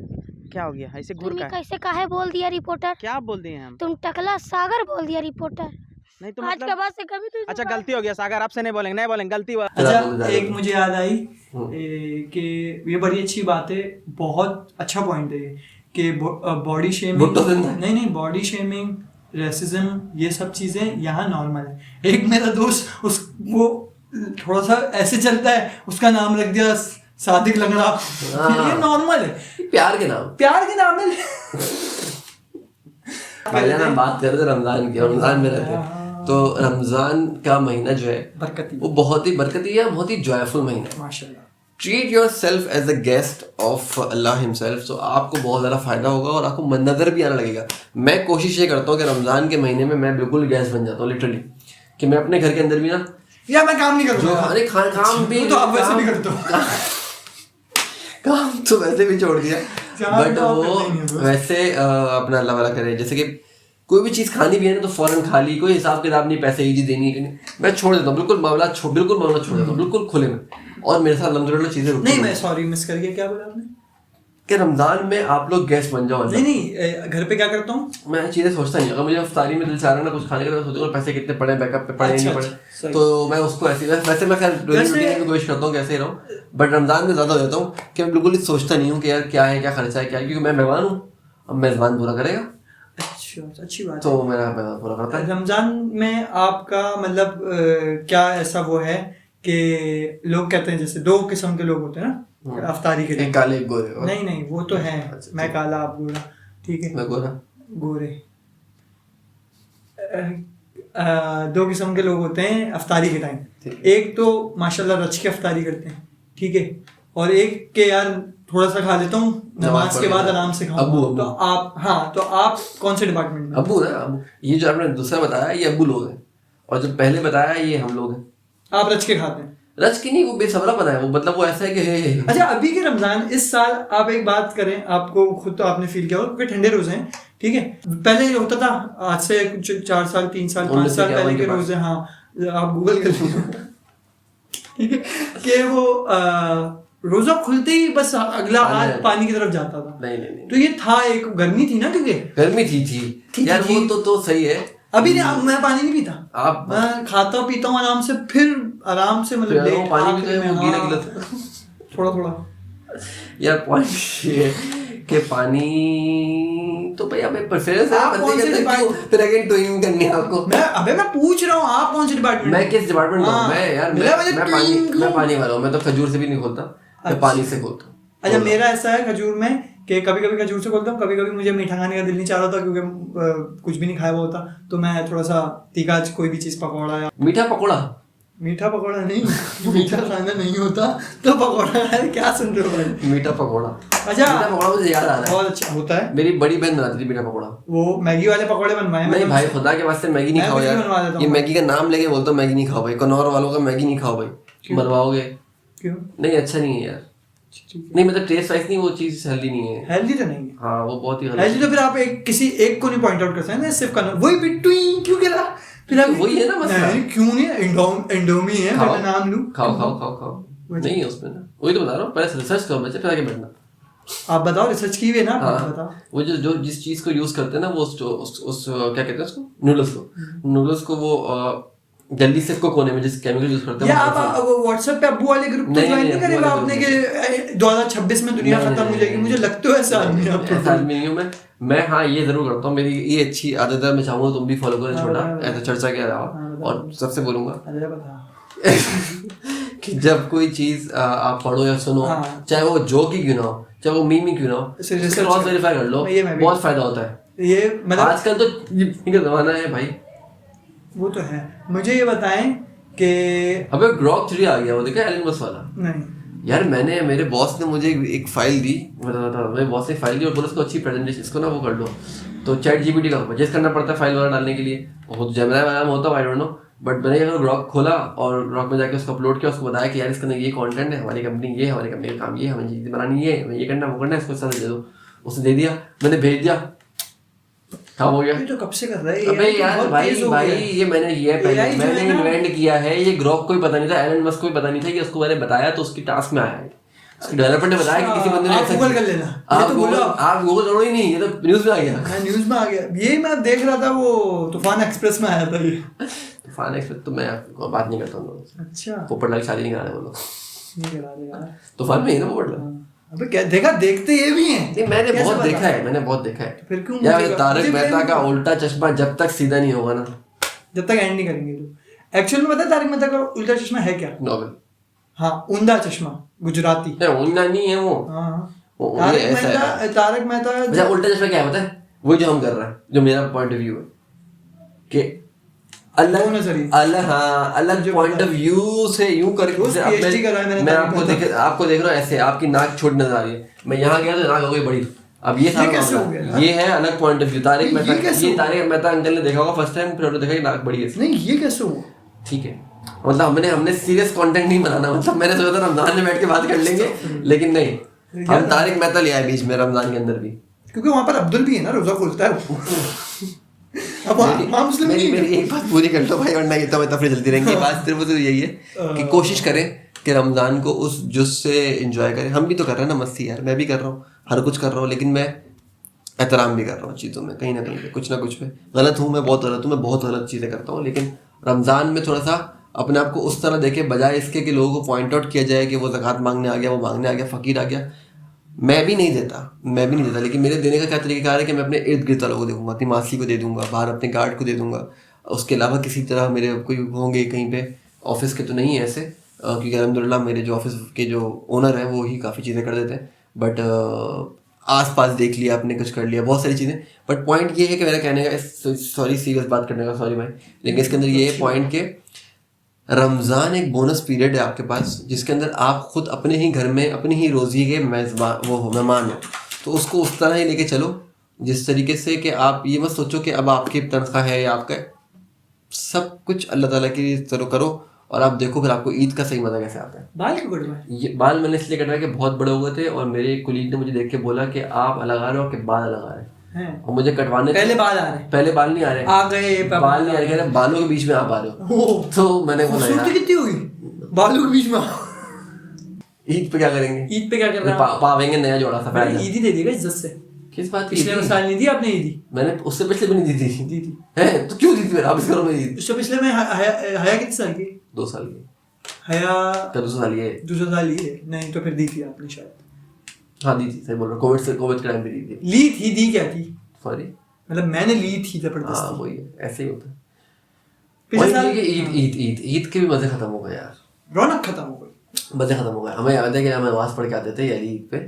क्या हो गया, ऐसे घूर का कैसे काहे बोल दिया रिपोर्टर? क्या बोल दिए हम? तुम टकला सागर बोल दिया रिपोर्टर। नहीं तो आज मतलब के बाद से कभी तुझे अच्छा गलती हो गया सागर, आपसे नहीं बोलेंगे, नहीं बोलेंगे, गलती हुआ। अच्छा एक मुझे याद आई कि ये बड़ी अच्छी बात है, बहुत अच्छा पॉइंट है कि बॉडी शेमिंग, नहीं बॉडी शेमिंग, रेसिज्म, ये सब चीजें यहाँ नॉर्मल है। एक मेरा दोस्त वो थोड़ा सा ऐसे चलता है, उसका नाम रख दिया सादिक लंगड़ा, ये नॉर्मल है, प्यार के नाम है। पहले हम बात कर रहे थे रमजान की, रमजान में रहते हैं तो रमजान का महीना जो है बरकती, वो बहुत ही बरकती है, बहुत ही जॉयफुल महीना है माशाल्लाह। Treat yourself as a guest of Allah himself, तो आपको बहुत ज़्यादा फायदा होगा और आपको मंजर भी आने लगेगा। मैं कोशिश ये करता हूँ कि रमजान के महीने में मैं बिल्कुल गेस्ट बन जाता हूँ लिटरली, कि मैं अपने घर के अंदर भी ना, या मैं काम नहीं करूँगा, अरे काम भी तो आप वैसे भी करते हो, काम तो वैसे भी छोड़ दिया, बट वो वैसे अपना अल्लाह वाला करे। जैसे कि कोई भी चीज़ खानी भी है ना तो फौरन खा ली, कोई हिसाब किताब नहीं, पैसे ये चीज़ देनी है कि नहीं, मैं छोड़ देता हूँ, बिल्कुल मामला छोड़ देता हूँ, बिल्कुल खुले में। और मेरे साथ अल्हम्दुलिल्लाह चीज़ें नहीं, मैं सॉरी मिस कर गया, क्या बोला आपने? कि रमजान में आप लोग गेस्ट बन जाओ। नहीं घर पे क्या करता हूँ मैं चीज़ें सोचता नहीं, अगर मुझे इफ्तारी में दिल चाह रहा है ना कुछ खाने का, तो सोचूंगा पैसे कितने पड़े, बैकअप पे पड़े नहीं पड़े, तो मैं उसको ऐसे, वैसे मैं खैर रूटीन की कोशिश करता हूँ कैसे रहूँ, बट रमजान में ज़्यादा हो जाता हूँ कि मैं बिल्कुल ही सोचता नहीं हूँ कि यार क्या है, क्या खर्चा है, क्या है, क्योंकि मैं मेहमान हूँ, अब मेज़बान पूरा करेगा। अच्छा अच्छी बात तो मेरा मेहमान पूरा करता है। रमजान में आपका मतलब क्या ऐसा वो है कि लोग कहते हैं, जैसे दो किस्म के लोग होते हैं ना अफ्तारी के लिए, एक काले एक गोरे। नहीं वो तो है, मैं काला आप गोरा, ठीक है, मैं गोरे। दो किस्म के लोग होते हैं अफ्तारी के टाइम, एक तो माशाल्लाह रच के अफ्तारी करते हैं, ठीक है, और एक के यार थोड़ा सा खा लेता हूँ नमाज के बाद आराम से खाऊं। तो आप, हाँ, तो आप कौन से डिपार्टमेंट में? अब्बू ना, अब्बू। ये जो आपने दूसरा बताया ये अब्बू लोग हैं, और जो पहले बताया ये हम लोग हैं। आप रच के खाते हैं? रच की नहीं, वो बेसब्रा पता है, वो मतलब वो ऐसा है कि हे। अच्छा अभी के रमजान इस साल आप एक बात करें, आपको खुद तो आपने फील किया होगा क्योंकि ठंडे रोजे हैं, ठीक है, पहले ये होता था, आज से कुछ 4 साल 3 साल 5 साल पहले के रोजे, हाँ आप गूगल कर लीजिए, ठीक है, कि वो रोजा खुलते ही बस अगला हाथ पानी की तरफ जाता था। नहीं तो ये था, एक गर्मी थी ना, क्योंकि गर्मी थी यार, वो तो सही है। अभी नहीं, मैं पानी नहीं पीता, आप मैं खाता पीता हूँ आराम से, फिर आराम से मतलब पानी भी तो वो गीला थोड़ा यार। पॉइंट ये कि पानी तो भैया मैं प्रेफरेंस है, फिर अगेन टूइंग करनी है आपको। मैं पूछ रहा हूँ आप कौन से डिपार्टमेंट? मैं किस डिपार्टमेंट में हूँ? मैं यार मैं पानी वाला हूँ, मैं तो खजूर से भी नहीं खोलता, मैं पानी से खोलता हूँ। अच्छा मेरा ऐसा है खजूर में कि कभी कभी खजूर से खोलता हूँ, कभी कभी मुझे मीठा खाने का दिल नहीं चाह रहा था क्योंकि कुछ भी नहीं खाया हुआ होता, तो मैं थोड़ा सा तीखा कोई भी चीज़, पकौड़ा या मीठा पकौड़ा नहीं मीठा खाना नहीं होता तो पकौड़ा, क्या सुन रहे हो भाई? मीठा पकौड़ा अच्छा मीठा पकौड़ा मुझे याद आ रहा है, बहुत अच्छा होता है मेरी बड़ी बहन बनाती थी मीठा पकौड़ा। वो मैगी वाले पकौड़े बनवाए नहीं भाई खुदा के वास्ते मैगी नहीं मैं खाओ कुछ भी बनवा देता यार, हूँ। ये मैगी का नाम लेके बोलता हूँ मैगी नहीं खाओ भाई, कनौर वालों का मैगी नहीं खाओ भाई, बनवाओगे क्यों नहीं अच्छा नहीं है यार, नहीं मतलब टेस्ट वाइज नहीं वो चीज हेल्दी नहीं है। हेल्दी तो नहीं है हाँ वो बहुत ही हेल्दी तो फिर आप एक किसी एक को नहीं पॉइंट आउट कर सकते ना सिर्फ कनौर वही बिट्टू ही क्यों गिरा फिर आप वही है ना मसला। नहीं क्यों नहीं इंडोमी है खाओ, मैं नाम लूं खाओ खाओ खाओ खाओ नहीं है उसमें ना, वही तो बता रहा हूँ, पहले रिसर्च करो बच्चे फिर आगे बढ़ना। आप बताओ रिसर्च की हुई है ना आप हाँ बताओ वो जो जिस चीज को यूज करते हैं ना वो उस क्या कहते हैं उसको, नूडल्स को वो जल्दी से कुक होने में जिस केमिकल यूज करते हैं या वो आप व्हाट्सएप पे अब्बू वाले ग्रुप को नहीं, ज्वाइन नहीं, नहीं करेगा अब्बू वाले आपने कि 2026 में दुनिया खत्म हो जाएगी मुझे लगता है ऐसा आदमी आप तो ऐसा आदमी नहीं हूँ मैं हाँ ये जरूर करता हूँ, मेरी ये अच्छी आदत है, मैं चाहूंगा तुम भी फॉलो करो छोटा ऐसा चर्चा के अलावा, और सबसे बोलूंगा अरे बता कि जब कोई चीज आप पढ़ो या सुनो हाँ। चाहे वो जोक ही क्यों ना हो, चाहे वो मीम ही क्यों ना हो, इसे उसको research क्रॉस कर। वेरीफाई कर लो, ये मैं भी- बहुत फायदा होता है। ये मतलब आजकल तो ये जमाना है भाई। वो तो है मुझे ये बताएं कि अबे ग्रॉक 3 आ गया, वो देखा एलन मस्क वाला नहीं यार, मेरे बॉस ने मुझे एक फाइल दी, मेरे बॉस ने फाइल दी और बोला इसको अच्छी प्रेजेंटेशन इसको ना वो कर लो, तो चैट जीपीटी का परचेज करना पड़ता है फाइल वगैरह डालने के लिए, वो तो जेमिनी वाला में होता है आई डोंट नो, बट मैंने अगर ग्रॉक खोला और ग्रॉक में जाके उसको अपलोड किया, उसको बताया कि यार इसके अंदर ये कंटेंट है, हमारी कंपनी ये है, हमारी कंपनी का काम ये है, हमें चीज़ें बनानी है, हमें ये करना वो करना है, इसको सारा दे दो, उसने दे दिया, मैंने भेज दिया, काम हो गया। ये तो कब से कर रहा है अबे AI तो यार बहुत भाई तेज हो भाई गया है। ये मैंने ये पहले AI जो मैंने है ना- इन्वेंट किया है, ये ग्रॉक को भी पता नहीं था, एलन मस्क को भी पता नहीं था कि उसको मैंने बताया तो उसकी टास्क में आया है, उसके डेवलपर ने बताया कि किसी बंदे ने आप ऐसा गूगल किया। कर लेना ये आप तो गूगल बोलो आप गूगल करो ही नहीं, ये तो न्यूज में आ गया। मैं न्यूज में आ गया ये मैं देख रहा था वो तूफान एक्सप्रेस में आया था ये तूफान एक्सप्रेस तो मैं आपको बात नहीं करता हूँ लोगों से, अच्छा पोपट लाल की शादी नहीं करा रहे वो लोग, नहीं करा रहे यार तूफान में ही ना पोपट लाल। अबे क्या देखा देखते ये भी हैं नहीं मैंने कैसे बहुत पता? देखा है, मैंने बहुत देखा है फिर क्यों यार, मुझे- तारक मुझे मेहता blame का करो। उल्टा चश्मा जब तक सीधा नहीं होगा ना, जब तक एंड नहीं करेंगे तो एक्चुअल में पता है तारक मेहता का उल्टा चश्मा है क्या नॉवल हाँ उंधा चश्मा गुजराती उन्ना नहीं है वो, हाँ वो तारक ऐसा है। मेहता तारक मेहता अच्छा उल्टा चश्मा क्या है पता है, वही जो हम कर रहे हैं, जो मेरा पॉइंट ऑफ व्यू है कि दो अलग नजरिए। अलग हाँ अलग मुझे पॉइंट पता ऑफ व्यू से यूं करके रोज जैसे अब PhD कर रहा है मैंने मैं तारक आपको देख रहा हूँ ऐसे, आपकी नाक छोटी नजर आ रही है, मैं यहाँ गया तो नाक हो गई बड़ी, अब ये सारा कैसे हो मामला, गया? ये है अलग पॉइंट ऑफ व्यू। तारक ये मेहता कैसे ये हो तारक मेहता अंकल ने देखा होगा फर्स्ट टाइम, फिर देखा कि नाक बड़ी है इसकी। नहीं ये कैसे हुआ ठीक है मतलब हमने सीरियस कंटेंट नहीं बनाना, मतलब मैंने सोचा था रमजान में बैठ के बात कर लेंगे, लेकिन नहीं हम तारक मेहता ले आए बीच में रमजान के अंदर भी, क्योंकि वहां पर अब्दुल भी है ना रोजा खोलता है वो अब वहाँ मुस्लिम नहीं है। मेरी एक बात पूरी कर लो भाई, वरना ये तो तफरी चलती रहेंगी। बात सिर्फ तो यही है कि कोशिश करें कि रमजान को उस जुज से एंजॉय करें, हम भी तो कर रहे हैं ना मस्ती यार, मैं भी कर रहा हूँ, हर कुछ कर रहा हूँ, लेकिन मैं एहतराम भी कर रहा हूँ चीज़ों में, कहीं ना कहीं पे कुछ ना कुछ पे गलत हूँ, मैं बहुत गलत हूँ, मैं बहुत गलत चीज़ें करता हूँ, लेकिन रमज़ान में थोड़ा सा अपने आप को उस तरह देखे, बजाय इसके कि लोगों को पॉइंट आउट किया जाए कि वो ज़कात मांगने आ गया, वो मांगने आ गया, फ़कीर आ गया। मैं भी नहीं देता, लेकिन मेरे देने का क्या तरीका है कि मैं अपने इर्द गिर्द वालों को दे दूँगा, अपनी मासी को दे दूँगा, बाहर अपने गार्ड को दे दूँगा, उसके अलावा किसी तरह मेरे कोई होंगे कहीं पे, ऑफिस के तो नहीं है ऐसे, क्योंकि अलहमदिल्ला मेरे जो ऑफिस के जो ओनर हैं वो ही काफ़ी चीज़ें कर देते हैं, बट आस पास देख लिया, आपने कुछ कर लिया, बहुत सारी चीज़ें। बट पॉइंट ये है कि मेरा कहने का, सॉरी सीरियस बात करने का, सॉरी भाई, लेकिन इसके अंदर ये है पॉइंट के रमज़ान एक बोनस पीरियड है आपके पास, जिसके अंदर आप खुद अपने ही घर में अपनी ही रोज़ी के मेहमान हो, तो उसको उस तरह ही लेके चलो जिस तरीके से कि आप ये मत सोचो कि अब आपकी तनख्वाह है या आपका, सब कुछ अल्लाह ताला की तरह करो और आप देखो फिर आपको ईद का सही मज़ा कैसे आता है। बाल क्यों कटवाए? ये बाल मैंने इसलिए कटवाए कि बहुत बड़े हो गए थे और मेरे कुलीग ने मुझे देख के बोला कि आप अलग आ रहे हो, कि बाल अलग आ रहे हैं, हैं और मुझे कटवाने पहले बाल आ रहे हैं, पहले बाल नहीं आ रहे, आ गए बाल नहीं आ रहे, कह रहे बालों के बीच में आप आ रहे हो, ओ तो मैंने बोला खूबसूरती यार कितनी होगी बालों के बीच में। ईद पे क्या करेंगे, ईद पे क्या कर रहा है? पावेंगे नया जोड़ा मैंने सफेद। ईद ही दे दी इज्जत से। किस बात की पिछले ईद? साल नहीं दी आपने ईद ही? मैंने उससे पिछले भी नहीं दी थी। दी थी। है तो क्यों दी थी? आप इस करो मेरी ईद उससे पिछले में हया कितने साल की? 2 साल की, हया क्या 2 साल ये? दूसरा साल ही है। नहीं तो फिर दी थी आपने शायद। हाँ दी थी, सही बोल रहा हूँ, कोविड के टाइम पे दी थी। ली थी, दी क्या थी? सॉरी, मतलब मैंने ली थी हाँ जबरदस्ती। वही है, ऐसे ही होता है। पिछले वही साल है कि ईद के भी मजे खत्म हो गए यार, रौनक खत्म हो गई। मजे खत्म हो गए। हमें याद है कि हम नमाज पढ़ के आते थे यार ईद पे,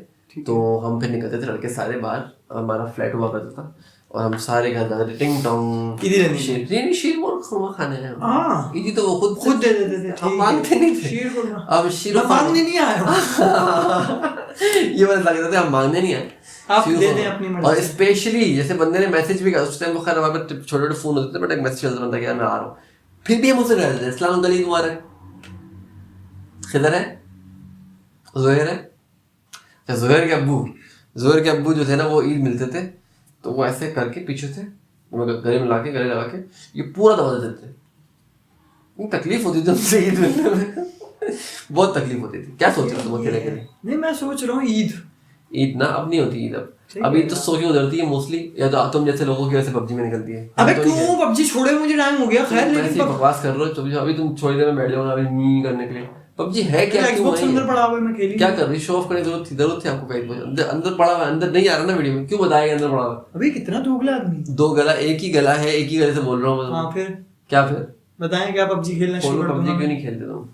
तो हम फिर निकलते थे लड़के सारे बाहर हमारा फ्लैट हुआ करता था और हम सारे घर जाते थे टिंग टोंग ईदी लेने शीर खुरमा खाने हैं। हाँ। ईदी तो वो खुद दे देते थे, हम मांगते नहीं थे। शीर खुरमा। अब शीर मैं मांगने नहीं आया ये बात लग रहा था हम मांगने नहीं आए, आप दे दें अपनी मर्जी और से। स्पेशली जैसे बंदे ने मैसेज भी किया उस टाइम, खैर हमारे पास छोटे छोटे फोन होते थे, बट एक मैसेज चलता था कि यार मैं आ रहा हूँ, फिर भी हम उसे कह देते अस्सलाम वालेकुम मुबारक, खिदर है, ज़ुहैर है, ज़ुहैर के अब्बू जो थे ना वो ईद मिलते थे तो वो ऐसे करके पीछे से गले में लाके गले लगा के ये पूरा दबा देते थे। तकलीफ होती थी उनसे ईद मिलने में बहुत तकलीफ होती थी। क्या सोच रहे हो तुम अकेले के लिए? नहीं मैं सोच रहा हूँ ईद ना अब नहीं होती ईद, अब ईद तो सो क्यों उधरती है मोस्टली, या तो तुम जैसे लोगों की वजह से पबजी में निकलती है। अबे क्यों पबजी छोड़े, मुझे टाइम हो गया। खैर लेकिन बकवास कर रहे हो, अभी तुम थोड़ी देर में बैठ जाओ अभी नहीं करने के लिए। पबजी है क्या, एक्सबॉक्स अंदर पड़ा हुआ है, मैं खेली क्या कर रही, शो ऑफ करने की जरूरत थी आपको कहीं? अंदर पड़ा हुआ, अंदर नहीं आ रहा ना वीडियो में, क्यों बताएगा अंदर पड़ा हुआ? अभी कितना दोगला आदमी, दो गला, एक ही गला है, एक ही गले से बोल रहा हूँ। हाँ फिर क्या फिर बताएं, क्या पबजी खेलना शुरू कर पबजी दूंगा? क्यों नहीं खेलते तुम?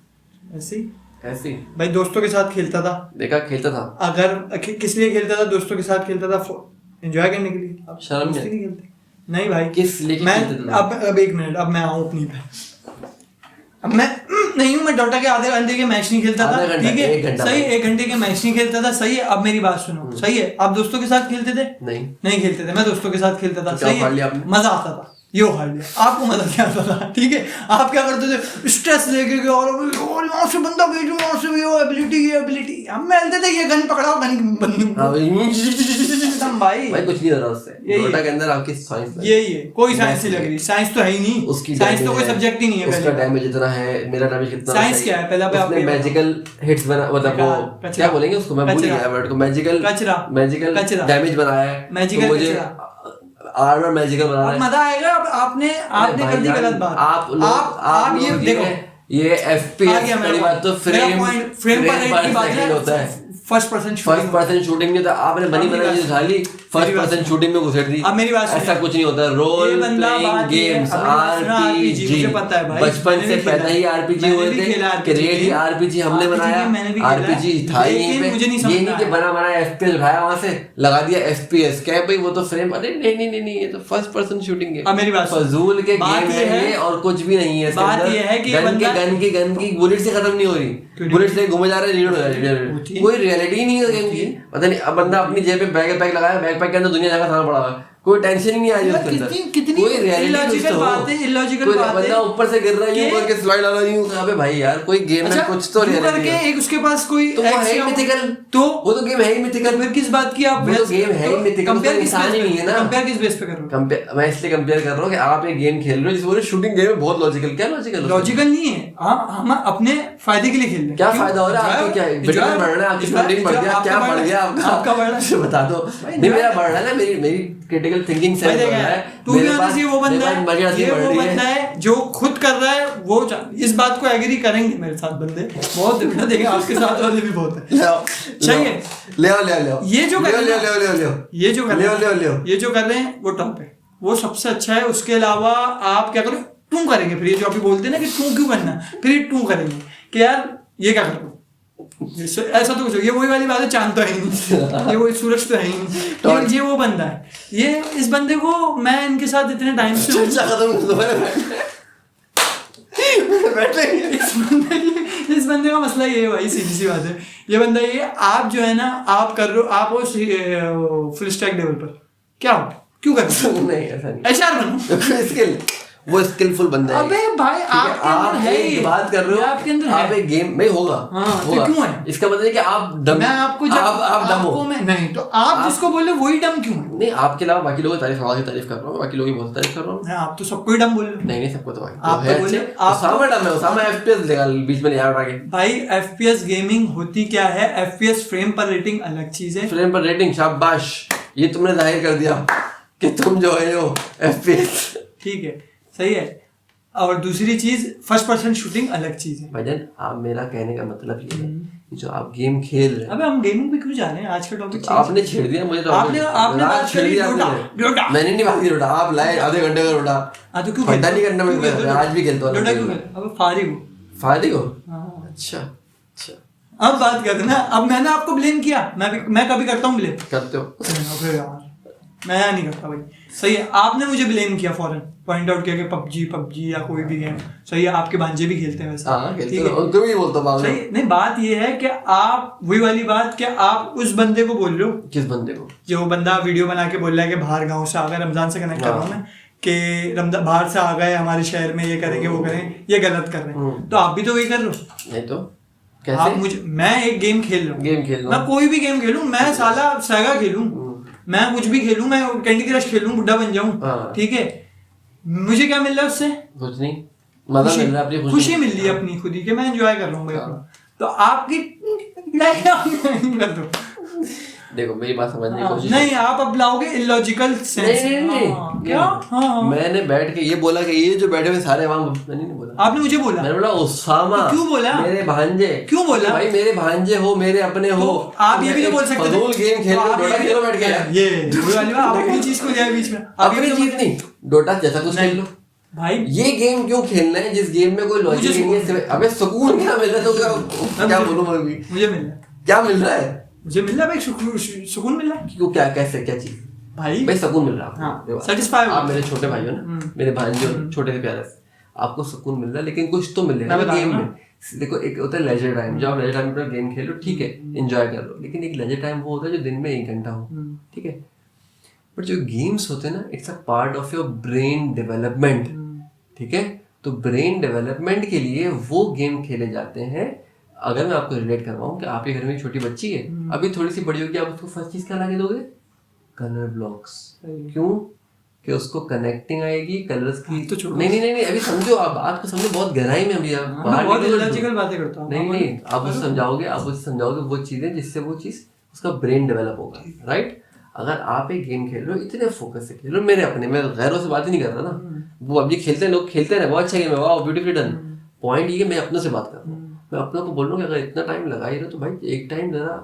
ऐसे ही ऐसे भाई दोस्तों के साथ खेलता था। देखा खेलता था, अगर किस लिए खेलता था? दोस्तों के साथ खेलता था एंजॉय करने के लिए। अब शर्म नहीं खेलते। नहीं भाई किस लिए मैं खेलते थे? अब एक मिनट, अब मैं आऊँ अपनी पे। अब मैं नहीं हूँ, मैं डोटा के आधे घंटे के मैच नहीं खेलता था, ठीक है सही, 1 घंटे के मैच नहीं खेलता था, सही है। अब मेरी बात सुनो, सही है। आप दोस्तों के साथ खेलते थे? नहीं खेलते थे, मैं दोस्तों के साथ खेलता था, सही है, मजा आता था। यो हार लिया, आपको मजा क्या आता था, ठीक है। आप क्या करते थे, स्ट्रेस लेके गए और यहाँ से बंदा भेजो, यहाँ से वो एबिलिटी हम मिलते थे, ये गन पकड़ाओ, गन भाई कुछ नहीं हो रहा उससे। डोटा के अंदर आपकी साइंस यही है, कोई साइंस नहीं लग रही, साइंस तो है ही नहीं, उसकी साइंस तो कोई सब्जेक्ट ही नहीं है। उसका डैमेज इतना है, मेरा डैमेज कितना, साइंस क्या है पहले आपने मैजिकल हिट्स बना, मतलब वो क्या बोलेंगे उसको, मैं भूल गया वर्ड को, मैजिकल डैमेज बनाया है, मैजिकल मुझे आर्मर मैजिकल बनाना है। मजा आएगा। अब आपने कर दी गलत बात। आप ये देखो, ये FPS वाली बात तो फ्रेम पर होता है, फर्स्ट पर्सन शूटिंग नहीं था। आपने बनी बनाई चीज उठा ली, फर्स्ट पर्सन शूटिंग में घुसेड़ दी। अब मेरी बात ऐसा कुछ नहीं होता। रोल प्लेइंग गेम्स, RPG, बचपन से पैदा ही RPG हुए थे, क्रिएट ही RPG हमने बनाया, RPG था ही यहीं पे। ये नहीं कि बना बनाया FPS उठाया वहां से लगा दिया FPS, क्या है भाई वो तो फ्रेम, अरे नहीं ये तो फर्स्ट पर्सन शूटिंग है। अब मेरी बात फजूल के गेम है ये, और कुछ भी नहीं है। बात ये है कि गन की बुलेट से खत्म नहीं हो रही, बुलेट से घूमे जा रहे हैं, कोई रियलिटी नहीं है गेम की। पता नहीं, अब बंदा अपनी जेब में बैग लगाया, बैकपैक के अंदर दुनिया जगह खाना पड़ा हुआ है, कोई टेंशन ही नहीं आ रही उसके अंदर, कोई इलॉजिकल बात है, इलॉजिकल बात है। बंदा ऊपर से गिर रहा है, यूं करके स्लाइड आ रहा है, यूं। अबे भाई यार कोई गेम में कुछ तो रियलिटी है। एक उसके पास कोई तो वो है ही मिथिकल, तो वो तो गेम है ही मिथिकल। फिर किस बात की आप, वो तो गेम है ही मिथिकल, कंपेयर इंसान ही नहीं है ना। कंपेयर किस बेस पे कर रहे हो? मैं इसलिए कंपेयर कर रहा हूं कि आप एक गेम खेल रहे हो जिस बोले शूटिंग गेम है, बहुत लॉजिकल। क्या लॉजिकल नहीं है, हम अपने फायदे के लिए खेल रहे हैं। क्या फायदा हो रहा है आपको? क्या विटामिन बढ़ रहा है, आपकी प्रोटीन बढ़ गया, क्या बढ़ गया आपका बढ़ रहा है? बता दो। नहीं मेरा बढ़ रहा है ना, मेरी क्रिटिकल थिंकिंग से बढ़ रहा है। तू भी होना चाहिए, वो बंदा है जो खुद कर रहा है, वो इस बात को एग्री करेंगे मेरे साथ बंदे बहुत देखेंगे, आपके साथ वाले भी बहुत है। चाहिए ले ये जो कर रहे हैं वो टॉप है, वो सबसे अच्छा है। उसके अलावा आप क्या करो, टू करेंगे। फिर ये जो अभी बोलते हैं ना कि टू क्यों करना, फिर ये टू करेंगे कि यार ये क्या करो, ऐसा तो कुछ, ये वही वाली बात है, चांद तो है ही नहीं, ये वही सूरज तो है ही नहीं, ये वो बंदा है। ये इस बंदे को मैं इनके साथ इतने टाइम से इस बंदे का मसला ये है भाई, सीधी सी बात है। ये बंदा ये आप जो है ना, आप कर रहे हो, आप वो फुल स्टैक डेवलपर क्या हो, क्यों कर रहे हो? नहीं ऐसा नहीं, एचआर बनो, स्किल, वो स्किलफुल बंदा है। अबे भाई आपके अंदर है ही, बात कर रहे हो आपके अंदर है, आप एक गेम में होगा, तो क्यों है? इसका मतलब है कि आप डम, मैं आपको जब आप डम हो नहीं, तो आप जिसको बोले वही डम क्यों है? नहीं, आपके अलावा बाकी लोगों की तारीफ कर रहा हूँ, बाकी लोगों की बहुत तारीफ कर रहा हूँ। आप तो सबको ही डम बोल रहे हो। नहीं सबको तो आप तो बोले, उसामा डम है, उसामा FPS देगा बीच में यार आगे। भाई FPS गेमिंग होती क्या है? FPS फ्रेम पर रेटिंग अलग चीज है। फ्रेम पर रेटिंग, शाबाश, ये तुमने जाहिर कर दिया कि तुम जो है हो FPS। ठीक है, सही है। और दूसरी चीज फर्स्ट पर्सन शूटिंग अलग चीज है। भाईजान आप, मेरा कहने का मतलब ये है कि जो आप गेम खेल रहे हैं, अबे हम गेमिंग पे क्यों जा रहे हैं? आज का टॉपिक आपने छेड़ दिया मुझे, तो आपने बात छेड़ दिया, डोटा। मैंने नहीं बात की डोटा, आप लाए आधे घंटे का डोटा। तो क्यों फड्डा नहीं करना, मैं आज भी खेलता हूँ डोटा। क्यों? अब फारिग हो। अच्छा। अब बात करते ना, अब मैंने आपको ब्लेम किया, मैं कभी करता हूँ ब्लेम, करते हो यार मैं नहीं करता भाई। सही है, आपने मुझे ब्लेम किया फौरन, पॉइंट आउट किया कि पबजी या कोई भी गेम। सही है, आपके भांजे भी खेलते हैं वैसे। हाँ खेलते ठीक हैं, है, उनको भी बोलता हूँ। सही नहीं, बात ये है कि आप वही वाली बात कि आप उस बंदे को बोल रहे हो, किस बंदे को? जो बंदा वीडियो बना के बोल रहा है कि बाहर गांव से आ गए, रमजान से कनेक्ट कर रहा हूँ मैं, कि रमजान बाहर से आ गए हमारे शहर में, ये करेंगे वो करें, ये गलत कर रहे हैं। तो आप भी तो वही कर रहे हो। नहीं तो आप कैसे? मुझे, मैं एक गेम खेल रहा हूँ, गेम खेल लो, मैं कोई भी गेम खेलूं, मैं साला सेगा खेलूं, मैं कुछ भी खेलूं, मैं कैंडी क्रश खेलूं, बुढ़ा बन जाऊं, हाँ। ठीक है, मुझे क्या मिल रहा है उससे? कुछ नहीं, मजा मिल रहा है, अपनी खुशी मिल रही है अपनी खुद ही, कि मैं एंजॉय कर रहा हूँ भाई अपना। तो आपकी कर दो। देखो मेरी बात समझने की कोशिश नहीं, आप अब लाओगे इलॉजिकल सेंस। नहीं क्या? हाँ, मैंने बैठ के ये बोला कि ये जो बैठे हुए सारे वहां, मैंने नहीं बोला, आपने मुझे बोला। मैंने बोला उसामा। तो क्यों बोला? मेरे भांजे। क्यों बोला? भाई मेरे भांजे हो, मेरे अपने हो। तो आप ये भी तो बोल सकते थे, फजूल गेम खेल लो, डोटा खेलो बैठ के। ये वही वाली बात, आप अपनी चीज को लिया बीच में। आप ये अपनी भी तो चीज नहीं, डोटा जैसा कुछ खेल लो भाई। ये गेम क्यों खेलना है जिस गेम में कोई लॉजिक नहीं है? सिर्फ अबे सुकून क्या मिल रहा है? तो क्या बोलूं मैं अभी? मुझे मिल रहा है, क्या मिल रहा है? मुझे मिल रहा है भाई, सुकून मिल रहा है क्यों, क्या, कैसे, क्या चीज? भाई सुकून मिल रहा है हाँ, आपको। satisfy हो। आप मेरे छोटे भाई हो ना, मेरे भांजे हो, छोटे से प्यारे से, आपको सुकून मिल रहा है, लेकिन कुछ तो मिलेगा मैं बता गेम रहा में। देखो एक होता है लेजर टाइम, जो आप लेजर टाइम में गेम खेलो, ठीक है, एंजॉय कर लो, लेकिन एक लेजर टाइम वो होता है जो दिन में 1 घंटा हो, ठीक है। बट जो गेम्स होते हैं ना, it's a part of your brain development, ठीक है। तो ब्रेन डेवलपमेंट के लिए वो गेम खेले जाते हैं। अगर मैं आपको रिलेट करवाऊं कि आपके घर में एक छोटी बच्ची है, अभी थोड़ी सी बड़ी होगी, आप उसको फर्स्ट चीज क्या लाके दोगे? Colour blocks. क्यों? कि उसको कनेक्टिंग आएगी कलर्स की। तो छोड़ो। नहीं अभी समझो, आप बात को समझो, बहुत गहराई में अभी आप बाहर बहुत निकलो। इलॉजिकल बातें करता हूँ। नहीं आप उसे समझाओगे वो चीजें जिससे वो चीज उसका ब्रेन डेवलप होगा, राइट। अगर आप एक गेम खेल रहे हो, इतने फोकस से खेल रहे हो, मेरे अपने, मैं गैरों से बात ही नहीं कर रहा ना, वो अभी खेलते हैं, लोग खेलते हैं, बहुत अच्छा गेम है, वाह ब्यूटीफुली डन। पॉइंट ये, मैं अपनों से बात कर रहा हूँ, मैं अपनों को बोल रहा हूँ कि अगर इतना टाइम लगा ही रहे हो तो भाई एक टाइम जरा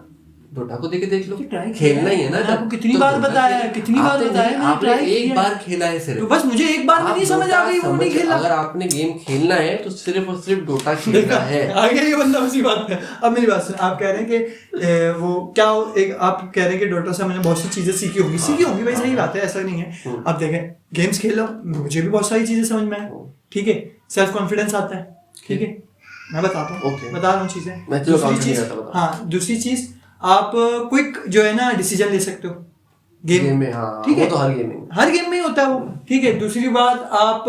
डोटा को देख लो, खेलना ही है ना। आपको कितनी बार बताया है, कितनी बार बताया है, आपने एक बार खेला है सिर्फ, तो बस मुझे एक बार में नहीं समझ आ गई, वो नहीं खेला। अगर आपने गेम खेलना है तो सिर्फ और सिर्फ डोटा खेलना है। आगे ये बंदा उसी बात पे। अब मेरी बात सुन, आप कह रहे हैं कि वो क्या, एक आप कह रहे हैं कि डोटा से मैंने बहुत सी चीजें सीखी होगी भाई, सही बात है, ऐसा नहीं है। अब देखें, गेम्स खेल लो, मुझे भी बहुत सारी चीजें समझ में आए, ठीक है, सेल्फ कॉन्फिडेंस आता है, ठीक है, मैं बताता हूँ, बता रहा हूँ चीजें। दूसरी चीज, हाँ, दूसरी चीज, आप क्विक जो है ना डिसीजन ले सकते हो गेम में, हाँ, ठीक है, वो तो हर गेम में होता है वो, ठीक है। दूसरी बात, आप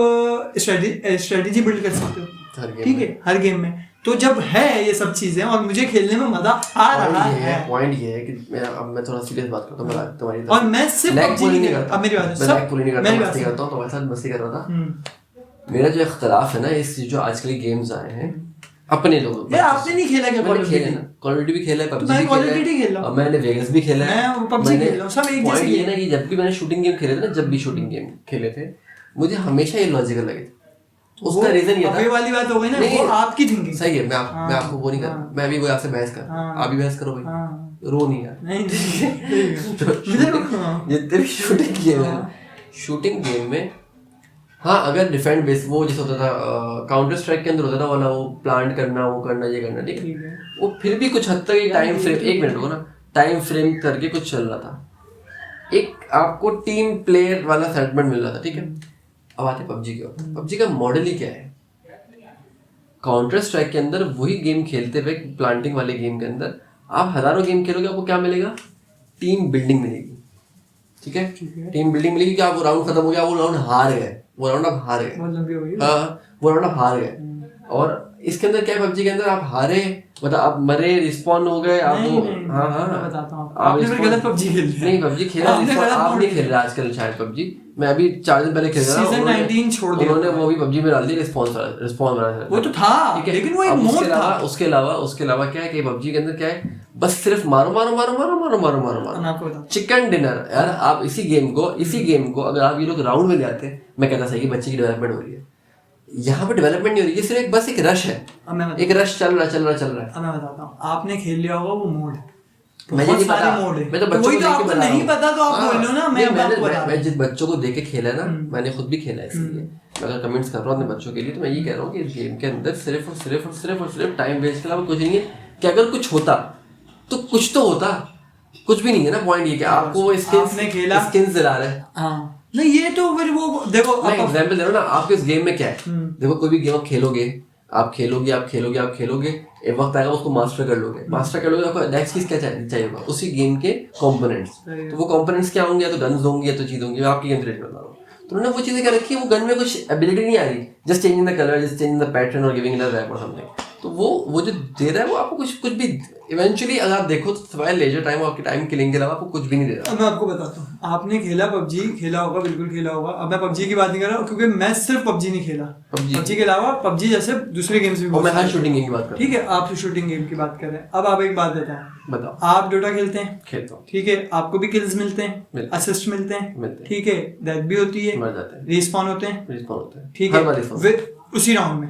स्ट्रेटेजी बिल्ड कर सकते हो, ठीक है, हर गेम में। तो जब है ये सब चीजें और मुझे खेलने में मजा आ रहा है, पॉइंट ये है कि मैं थोड़ा सीरियस बात करता हूँ तुम्हारी, और मैं सिर्फ PUBG नहीं करता। अब मेरी बात सब मस्ती करता हूँ, तुम्हारे साथ मस्ती कर रहा था। मेरा जो इख्तलाफ है ना, इस जो आजकल गेम्स आए हैं अपने लोगों, यार आपने नहीं खेला क्या? मैंने खेला ना, कॉल ऑफ ड्यूटी भी खेला है, PUBG भी कॉल ऑफ ड्यूटी खेला और मैंने वेगस भी खेला है, मैं PUBG खेल रहा हूं, सब एक जैसे ही है ना। कि जब भी मैंने शूटिंग गेम खेले थे ना, जब भी शूटिंग गेम खेले थे, मुझे हमेशा ये लॉजिकल लगे थे। उसका रीजन ये था, ये वाली बात हो गई ना, वो आपकी थिंकिंग सही है। मैं आपको वो नहीं कर रहा, मैं अभी वो आपसे बहस कर, आप भी बहस करो भाई, रो नहीं यार। नहीं जितने भी शूटिंग गेम है, शूटिंग गेम में, हाँ, अगर डिफेंड बेस वो जैसे होता था, काउंटर स्ट्राइक के अंदर होता था वाला, वो प्लांट करना, वो करना, ये करना, ठीक है, वो फिर भी कुछ हद तक एक टाइम फ्रेम, 1 मिनट हो ना, टाइम फ्रेम करके कुछ चल रहा था, एक आपको टीम प्लेयर वाला सेटमेंट मिल रहा था, ठीक है। अब आते PUBG के ऊपर, PUBG का मॉडल ही क्या है? काउंटर स्ट्राइक के अंदर वही गेम खेलते हुए, प्लांटिंग वाले गेम के अंदर आप हजारों गेम खेलोगे, आपको क्या मिलेगा? टीम बिल्डिंग मिलेगी, ठीक है, टीम बिल्डिंग मिलेगी कि आप वो राउंड खत्म हो गया, वो राउंड हार गए, वो राउंड आप हार गए, हाँ, वो राउंड आप हार गए। और इसके अंदर क्या है, PUBG के अंदर आप हारे, मतलब आप मरे, रिस्पॉन हो गए, आप वो, हाँ, बताता हूँ आपने फिर गलत PUBG खेल लिया। नहीं, PUBG खेला, आप नहीं खेल रहे आजकल शायद PUBG, मैं अभी 4 दिन पहले खेल रहा था, सीजन 19 छोड़ दिया उन्होंने, वो भी PUBG में डाल दिया रिस्पॉन्स वाला, वो तो था, लेकिन वो एक मोड था। उसके अलावा क्या है कि PUBG के अंदर क्या है, बस सिर्फ मारो, चिकन डिनर। यार आप इसी गेम को अगर आप ये लोग राउंड में ले आते, मैं कहता सही कि बच्चे की डेवलपमेंट हो रही है, यहाँ पे डेवलपमेंट नहीं हो रही है, सिर्फ बस एक रश है, एक रश चल रहा है। अब मैं बताता हूँ, आपने खेल लिया होगा वो मोड, मुझे नहीं पता, मैं तो बच्चों को आपको नहीं पता, तो आप बोल लो ना, मैं जिस बच्चों को देख के खेला ना, मैंने खुद भी खेला है, इसलिए मैं अगर कमेंट्स कर रहा हूँ अपने बच्चों के लिए, तो मैं ये कह रहा हूँ कि इस गेम के अंदर सिर्फ टाइम वेस्ट के अलावा कुछ नहीं है। कि अगर कुछ होता तो कुछ तो होता, कुछ भी नहीं है ना, पॉइंट ये कि आपको वो आपने खेला। स्किन्स दिला रहे हैं। हाँ नहीं ये तो फिर वो देखो मैं एग्जांपल दे रहा हूँ ना, आपके इस गेम में क्या है, देखो कोई भी गेम आप खेलोगे, एक वक्त आएगा उसको मास्टर कर लोगे, आपको नेक्स्ट चीज क्या चाहिए होगा, उसी गेम के कंपोनेंट्स। तो वो कंपोनेंट्स क्या होंगे, या तो गन्स होंगी या तो चीज होंगी, मैं आपकी गेम क्रिएट बता रहा हूँ। तो उन्होंने वो चीजें क्या रखी है, वो गन में कुछ एबिलिटी नहीं आ रही, just changing the colour, just changing the pattern और गिविंग द रैप और समथिंग। तो वो जो दे रहा है वो आपको कुछ भी इवेंचुअली अगर आप देखो तो सिवाय लेजर टाइम और आपके टाइम किलिंग के अलावा आपको कुछ भी नहीं दे रहा। अब मैं आपको बताता हूँ, आपने खेला पबजी, खेला होगा, बिल्कुल खेला होगा। अब मैं पबजी की बात नहीं कर रहा हूँ क्योंकि मैं सिर्फ पबजी नहीं खेला, पबजी के अलावा पबजी जैसे दूसरे गेम्स भी, मैं हर शूटिंग गेम की बात कर रहा हूँ। ठीक है, आप शूटिंग गेम की बात कर रहे हैं। अब आप एक बात बताओ, आप डोटा खेलते हैं, खेलता हूँ, ठीक है, आपको भी किल्स मिलते हैं, असिस्ट मिलते हैं, ठीक है, डेथ भी होती है, मर जाते हैं, रिस्पॉन होते हैं, ठीक है, उसी राउंड में,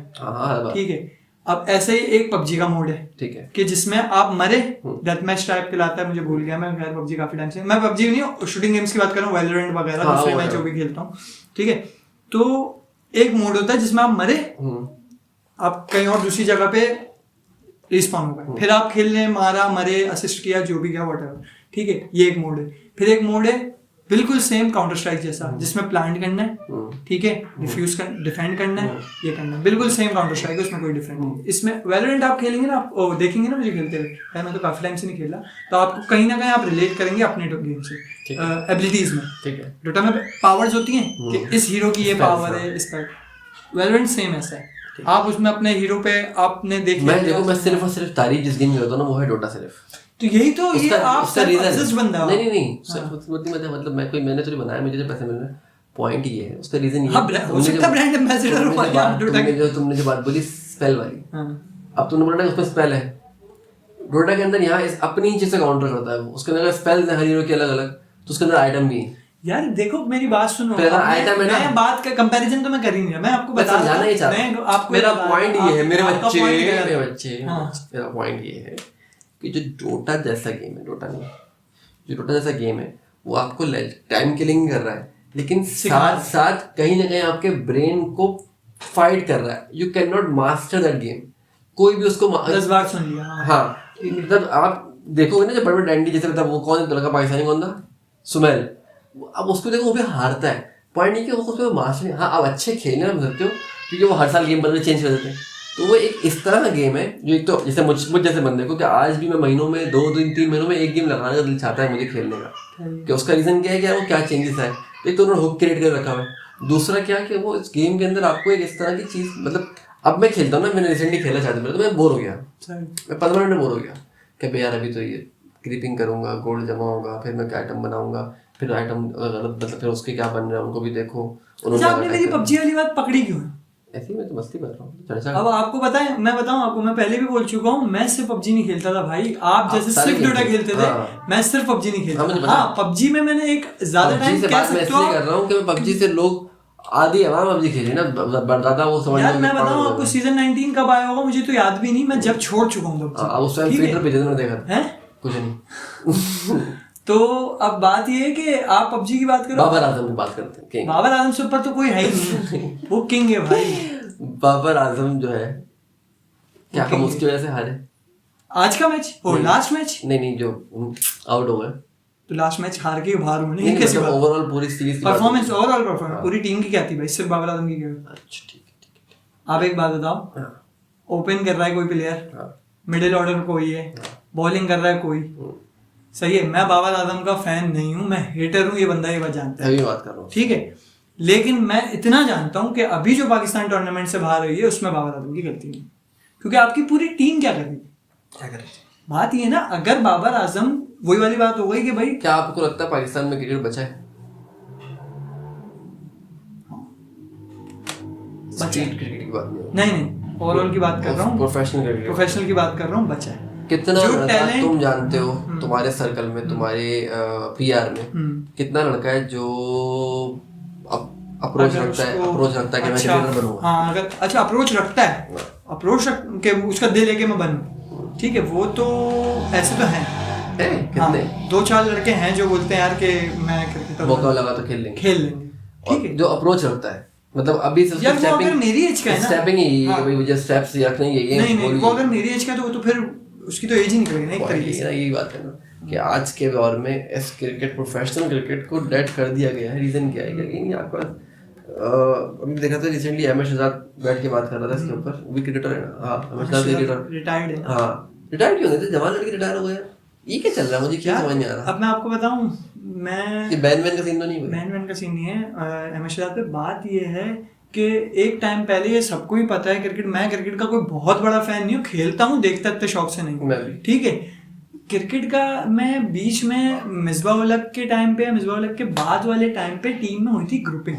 ठीक है। अब ऐसे ही एक पबजी का मोड है, ठीक है, कि जिसमें आप मरे, डेथ मैच टाइप खिलाता है, मुझे भूल गया मैं, खैर पबजी काफी टाइम से, मैं पबजी नहीं शूटिंग गेम्स की बात कर रहा हूँ, वैलोरेंट वगैरह दूसरे मैं जो भी खेलता हूँ, ठीक है। तो एक मोड होता है जिसमें आप मरे, आप कहीं और दूसरी जगह पे रिस्पॉन हो गए, फिर आप खेल रहे, मारा, मरे, असिस्ट किया, जो भी किया, व्हाटएवर, ठीक है, ये एक मोड है। फिर एक मोड है बिल्कुल सेम काउंटर स्ट्राइक जैसा, जिसमें प्लांट करना है, ठीक है, डिफेंड करना है, ये करना है, बिल्कुल सेम काउंटर स्ट्राइक है, उसमें कोई डिफरेंट नहीं। इसमें वैलोरेंट आप खेलेंगे ना, आप देखेंगे ना मुझे खेलते हुए, मैं तो काफी टाइम से नहीं खेला, तो आपको कहीं ना कहीं आप रिलेट करेंगे अपने गेम से, एबिलिटीज में, ठीक है। डोटा में पावर्स होती हैं कि इस हीरो की ये पावर है, इस पर वैलोरेंट सेम ऐसा है, आप उसमें अपने हीरो पे आपने देख लिया। मैं सिर्फ और सिर्फ तारीफ जिस गेम में करता हूँ ना वो है डोटा सिर्फ। तो यही तो ये आप सिर्फ बंदा हो। नहीं मतलब मैंने तो बनाया, मुझे पैसे मिल रहे हैं, पॉइंट ये है, उसका रीजन ये है, हो सकता है ब्रांड एम्बेसडर हो आप डोटा के। तुमने जो बात बोली स्पेल वाली, अब तुमने बोला ना उसमें स्पेल है, डोटा के अंदर यहाँ अपनी चीज से काउंटर करता है, उसके अंदर स्पेल हर हीरो के अलग अलग, तो उसके अंदर आइटम भी है। यार देखो मेरी बात सुनो, आइटम है ना, मैं बात का कंपैरिजन तो मैं कर ही नहीं रहा, मैं आपको बता समझाना ही चाहता हूं, आपको मेरा पॉइंट ये है, मेरे बच्चे मेरा पॉइंट ये है कि जो डोटा जैसा गेम है, डोटा जैसा गेम है, वो आपको टाइम किलिंग कर रहा है, लेकिन साथ साथ कहीं ना कहीं आपके ब्रेन को फाइट कर रहा है। You can not master that game, कोई भी उसको 10 बार सुन लिया। हाँ, मतलब आप देखोगे ना जब बड़े डैंडी जैसे, मतलब वो कौन लड़का पाकिस्तानी कौन था, सुमेल, अब उसको देखो वो भी हारता है, पॉइंट नहीं कि उसको मास्टर नहीं। हाँ, आप अच्छे खेलने में सकते हो क्योंकि वो हर साल गेम बदल चेंज कर देते हैं, तो वो एक इस तरह का गेम है जो एक तो जैसे मुझ जैसे बंदे को कि आज भी मैं महीनों में 2-3 महीनों में एक गेम लगाने का दिल चाहता है मुझे खेलने का, कि उसका रीजन क्या है, क्या वो क्या चेंजेस है। एक तो उन्होंने हुक क्रिएट कर रखा है, दूसरा क्या कि वो इस गेम के अंदर आपको एक इस तरह की चीज, मतलब अब मैं खेलता हूँ ना, मैंने रिसेंटली खेला चाहता था तो मैं बोर हो गया, मैं 15 मिनट में बोर हो गया कि भाई यार अभी तो ये क्रीपिंग करूंगा, गोल्ड जमा होगा, फिर मैं क्या आइटम बनाऊंगा, फिर आइटम मतलब फिर उसके क्या बन रहा है उनको भी देखो। आपने मेरी पबजी वाली बात पकड़ी क्यों है? ऐसे ही मैं तो मस्ती कर रहा हूँ, चर्चा। अब आपको बताएं, मैं बताऊं आपको, मैं पहले भी बोल चुका हूँ, मैं सिर्फ पबजी नहीं खेलता था भाई, आप जैसे सिर्फ डोटा खेलते थे, मैं सिर्फ पबजी नहीं खेलता। हाँ, पबजी में मैंने एक ज्यादा टाइम कह सकते हो, कर रहा हूँ कि मैं पबजी से लोग आधी आवाम पबजी खेली ना, बरदादा वो समझ। यार मैं बताऊं आपको, सीजन 19 कब आया होगा मुझे तो याद भी नहीं, मैं जब छोड़ चुका हूँ पबजी, उस टाइम ट्विटर पे मैंने देखा था, कुछ नहीं। तो अब बात ये है कि आप पबजी की बात करो, बाबर आजम की बात करते हैं। बाबर आजम से ऊपर तो कोई है ही नहीं, वो किंग है भाई। बाबर आजम जो है, क्या हम उसकी वजह से हारे आज का मैच और लास्ट मैच? नहीं, जो आउट हो गए, तो लास्ट मैच हार के बाहर हुए नहीं, कैसे बात? ओवरऑल पूरी सीरीज परफॉर्मेंस, ओवरऑल परफॉर्मेंस पूरी टीम की क्या थी भाई, सिर्फ बाबर आजम की क्या? अच्छा ठीक है। आप एक बात बताओ, ओपन कर रहा है कोई प्लेयर, मिडिल ऑर्डर कोई है, बॉलिंग कर रहा है कोई, सही है। मैं बाबर आजम का फैन नहीं हूँ, मैं हेटर हूँ, ये बंदा ये बात जानता है, बात कर रहा हूँ, ठीक है। लेकिन मैं इतना जानता हूँ कि अभी जो पाकिस्तान टूर्नामेंट से बाहर हुई है उसमें बाबर आजम की गलती नहीं, क्योंकि आपकी पूरी टीम क्या कर रही है? बात ये ना, अगर बाबर आजम, वही वाली बात हो गई कि भाई, क्या आपको लगता है पाकिस्तान में क्रिकेट बचा है? क्रिकेट की बात नहीं, ओवरऑल की बात कर रहा हूँ, प्रोफेशनल की बात कर रहा हूँ, बचा है। कितना लड़का तुम जानते हो तुम्हारे सर्कल में, तुम्हारे पीआर में कितना लड़का है जो अप्रोच रखता है कि मैं क्रिकेटर बनूंगा? हाँ, अगर अच्छा अप्रोच रखता है, अप्रोच के उसका दिल है कि मैं बनूं, ठीक है, वो तो ऐसे तो है कितने 2-4 लड़के हैं जो बोलते हैं यार कि मैं क्रिकेटर, मौका लगा तो खेल लेंगे, ठीक है। जो अप्रोच रखता है, मतलब अभी यार वो अगर मेरी एज का है ना, स्टेपिंग ही भाई मुझे स्टेप्स रखने ही है, नहीं वो अगर मेरी एज का है तो वो तो फिर उसकी तो एज ही निकलेगी ना एक तरीके से, यही बात है ना। कि आज के दौर में इस क्रिकेट, प्रोफेशनल क्रिकेट को डेड कर दिया गया है। रीजन क्या है? क्योंकि आपके पास अभी देखा था रिसेंटली एम एस शहजाद बैठ के बात कर रहा था इसके ऊपर, वो क्रिकेटर है ना। हाँ, M S Shahzad cricketer retired है। हाँ, रिटायर क्यों होते थे? जवान लड़के रिटायर हो गए, ये क्या चल रहा है? मुझे क्या समझ नहीं आ रहा। अब मैं आपको बताऊं, मैं ये बैन का सीन तो नहीं हुआ? बैन का सीन नहीं है एम एस शहजाद पे। बात ये है कि एक टाइम पहले, ये सबको ही पता है क्रिकेट, मैं क्रिकेट का कोई बहुत बड़ा फैन नहीं हूँ, खेलता हूँ, देखता इतने शौक से नहीं, मैं भी। ठीक है। क्रिकेट का मैं बीच में मिसबाह उल-हक के टाइम पे, मिसबाह उल-हक के बाद वाले टाइम पे टीम में हुई थी ग्रुपिंग।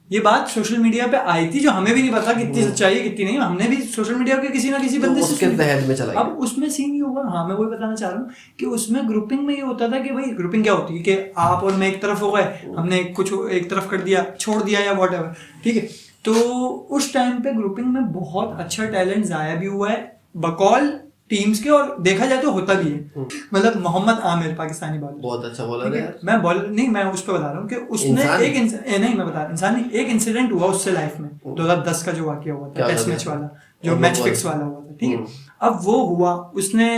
ये बात सोशल मीडिया पे आई थी, जो हमें भी नहीं पता कितनी सच्चाई है कितनी नहीं, हमने भी सोशल मीडिया के किसी ना किसी बंदे से उसके तहत में चला गया। अब उसमें सीन ये होगा, हाँ मैं वही बताना चाह रहा हूँ कि उसमें ग्रुपिंग में ये होता था कि भाई ग्रुपिंग क्या होती है कि आप और मैं एक तरफ हो गए, हमने कुछ एक तरफ कर दिया, छोड़ दिया या व्हाटएवर, ठीक है। तो उस टाइम पे ग्रुपिंग में बहुत अच्छा टैलेंट जाया भी हुआ है बकौल टीम्स के, और देखा जाए तो होता भी है। मतलब मोहम्मद आमिर पाकिस्तानी बॉलर, बहुत अच्छा बॉलर है। मैं बॉलर नहीं, मैं उस पर बता रहा हूँ कि उसने नहीं मैं बता रहा हूँ, इंसान नहीं, एक इंसिडेंट हुआ उससे लाइफ में 2010 का जो वाकया हुआ था, टेस्ट मैच वाला, जो मैच फिक्स वाला हुआ था, ठीक है। अब वो हुआ, उसने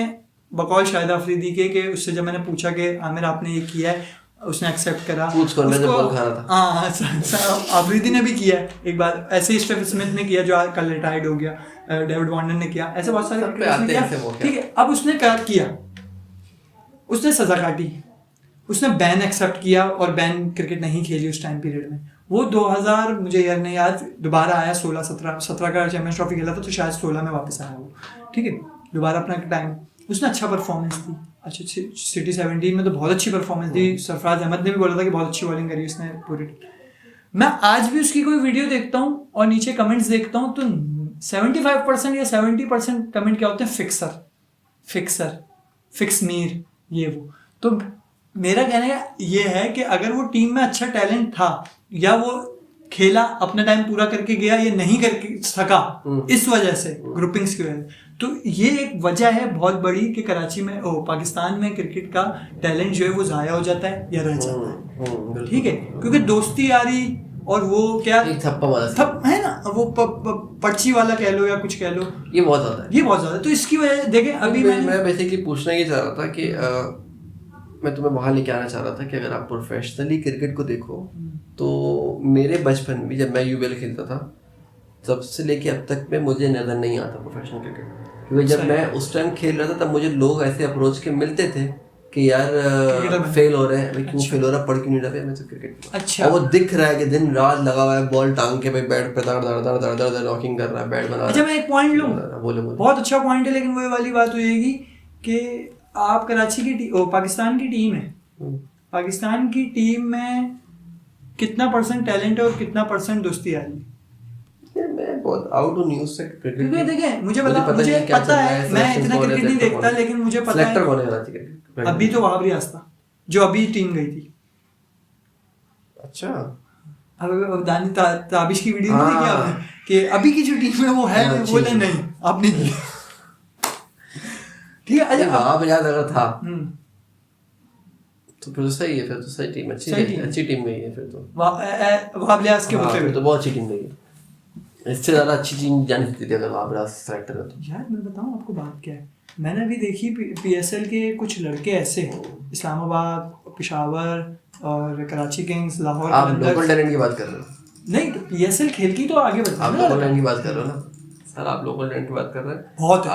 बकौल शाहिद अफरीदी के उससे जब मैंने पूछा कि आमिर आपने ये किया है, उसने एक्सेप्ट करा। अफरीदी ने भी किया है एक बार, ऐसे ही स्टीव स्मिथ ने किया जो कल रिटायर्ड हो गया, डेविड वार्नर ने किया, ऐसे बहुत सारे किया, ठीक है। अब उसने क्या किया, उसने सजा काटी, उसने बैन एक्सेप्ट किया और बैन क्रिकेट नहीं खेली उस टाइम पीरियड में। वो 2000 मुझे यार नहीं याद, दोबारा आया 16-17 का चैंपियंस ट्रॉफी खेला था, तो शायद 16 में वापस आया वो, ठीक है, दोबारा अपना टाइम। उसने अच्छा परफॉर्मेंस दी, अच्छा सिटी 17 में तो बहुत अच्छी परफॉर्मेंस दी। सरफराज अहमद ने भी बोला था कि बहुत अच्छी बॉलिंग करी उसने पूरी। मैं आज भी उसकी कोई वीडियो देखता हूँ और नीचे कमेंट्स देखता हूँ, तो 75% या 70% कमेंट क्या होते हैं, फिक्सर, फिक्स मीर, ये वो। तो मेरा कहने का ये है कि अगर वो टीम में अच्छा टैलेंट था, या वो खेला अपना टाइम पूरा करके गया, ये नहीं करके सका इस वजह से, ग्रुपिंग्स की वजह से, तो ये एक वजह है बहुत बड़ी कि कराची में पाकिस्तान में क्रिकेट का टैलेंट जो है वो ज़ाया हो जाता है या रह जाता है, ठीक है। क्योंकि दोस्ती यारी और वो क्या थप है ना, वो पर्ची वाला कह लो या कुछ कह लो, ये बहुत ज़्यादा है, ये बहुत ज़्यादा। तो इसकी वजह देखें, अभी मैं बेसिकली पूछना ये चाह रहा था कि मैं तुम्हें वहाँ लेके आना चाह रहा था कि अगर आप प्रोफेशनली क्रिकेट को देखो, तो मेरे बचपन में जब मैं यूबीएल खेलता था, तब से लेके अब तक में मुझे नज़र नहीं आता प्रोफेशनल क्रिकेट, क्योंकि जब मैं उस टाइम खेल रहा था तब मुझे लोग ऐसे अप्रोच के मिलते थे कि यार फेल हो रहे हैं, मैं क्यों फेल हो रहा, पढ़ क्यों नहीं रहा, मैं तो क्रिकेट, अच्छा, और वो दिख रहा है कि दिन रात लगा हुआ है, बॉल टांग के भाई बैट पे दर नॉकिंग कर रहा है, बैट बना। अच्छा मैं एक पॉइंट लूँ, बोले बहुत अच्छा पॉइंट है, लेकिन वो वाली बात होगी कि आप कराची की पाकिस्तान की टीम है, पाकिस्तान की टीम में कितना परसेंट टैलेंट है और कितना परसेंट दोस्ती आ रही है? मैं बहुत आउट हूँ न्यूज़ से क्रिकेट, क्योंकि देखें मुझे पता है, मैं इतना क्रिकेट नहीं देखता, लेकिन मुझे पता है कौन है कराची के अभी तो वहाब रियाज था जो अभी टीम गई थी। अच्छा, अब दानी ताबिश की वीडियो नहीं देखी आपने कि अभी की जो टीम है वो है, बोले नहीं आपने की, ठीक है। अच्छा वहाब रियाज अगर था तो फिर सही है, फिर तो सही टीम, अच्छी टीम गई है, फिर तो वहाब रियाज के होते हुए तो बहुत अच्छी टीम गई है, इससे ज़्यादा अच्छी टीम जानी सकती थी अगर वहाब रियाज सेलेक्टर है तो। यार मैं बताऊँ आपको बात क्या है, मैंने अभी देखी पीएसएल के कुछ लड़के ऐसे, इस्लामाबाद, पेशावर और कराची किंग्स, लाहौर, आप लोकल टैलेंट की बात कर रहे हो? नहीं, तो पीएसएल खेल की तो आगे बढ़ा, आप लोकल टैलेंट की बात कर रहे हो ना सर, आप लोकल टैलेंट की बात कर रहे हैं बहुत,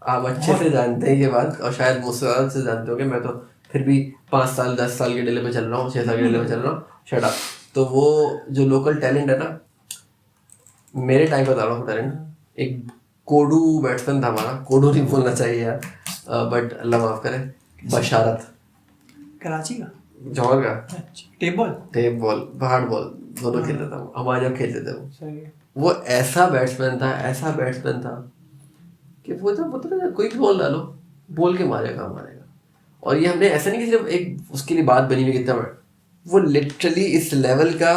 आप अच्छे से जानते हैं ये बात, और शायद मुझसे ज़्यादा से जानते हो कि मैं तो फिर भी 5 साल 10 साल के डिले पे चल रहा हूँ, 6 साल के डिले पे चल रहा हूँ, शट अप। तो वो जो लोकल टैलेंट है ना, मेरे टाइम बता रहा हूँ टैलेंट, एक कोडू बैट्समैन था हमारा, कोडू नहीं बोलना चाहिए यार, बट अल्लाह माफ करे, बशारत, कराची का, जौहर का, टेप बॉल, हार्ड बॉल दोनों खेलता था हमारे जब खेलते थे वो ऐसा बैट्समैन था कि वो तो ना कोई भी बॉल डालो, बोल के मारेगा। और ये हमने ऐसा नहीं कि सिर्फ एक उसके लिए बात बनी हुई कितना बड़ा, वो लिटरली इस लेवल का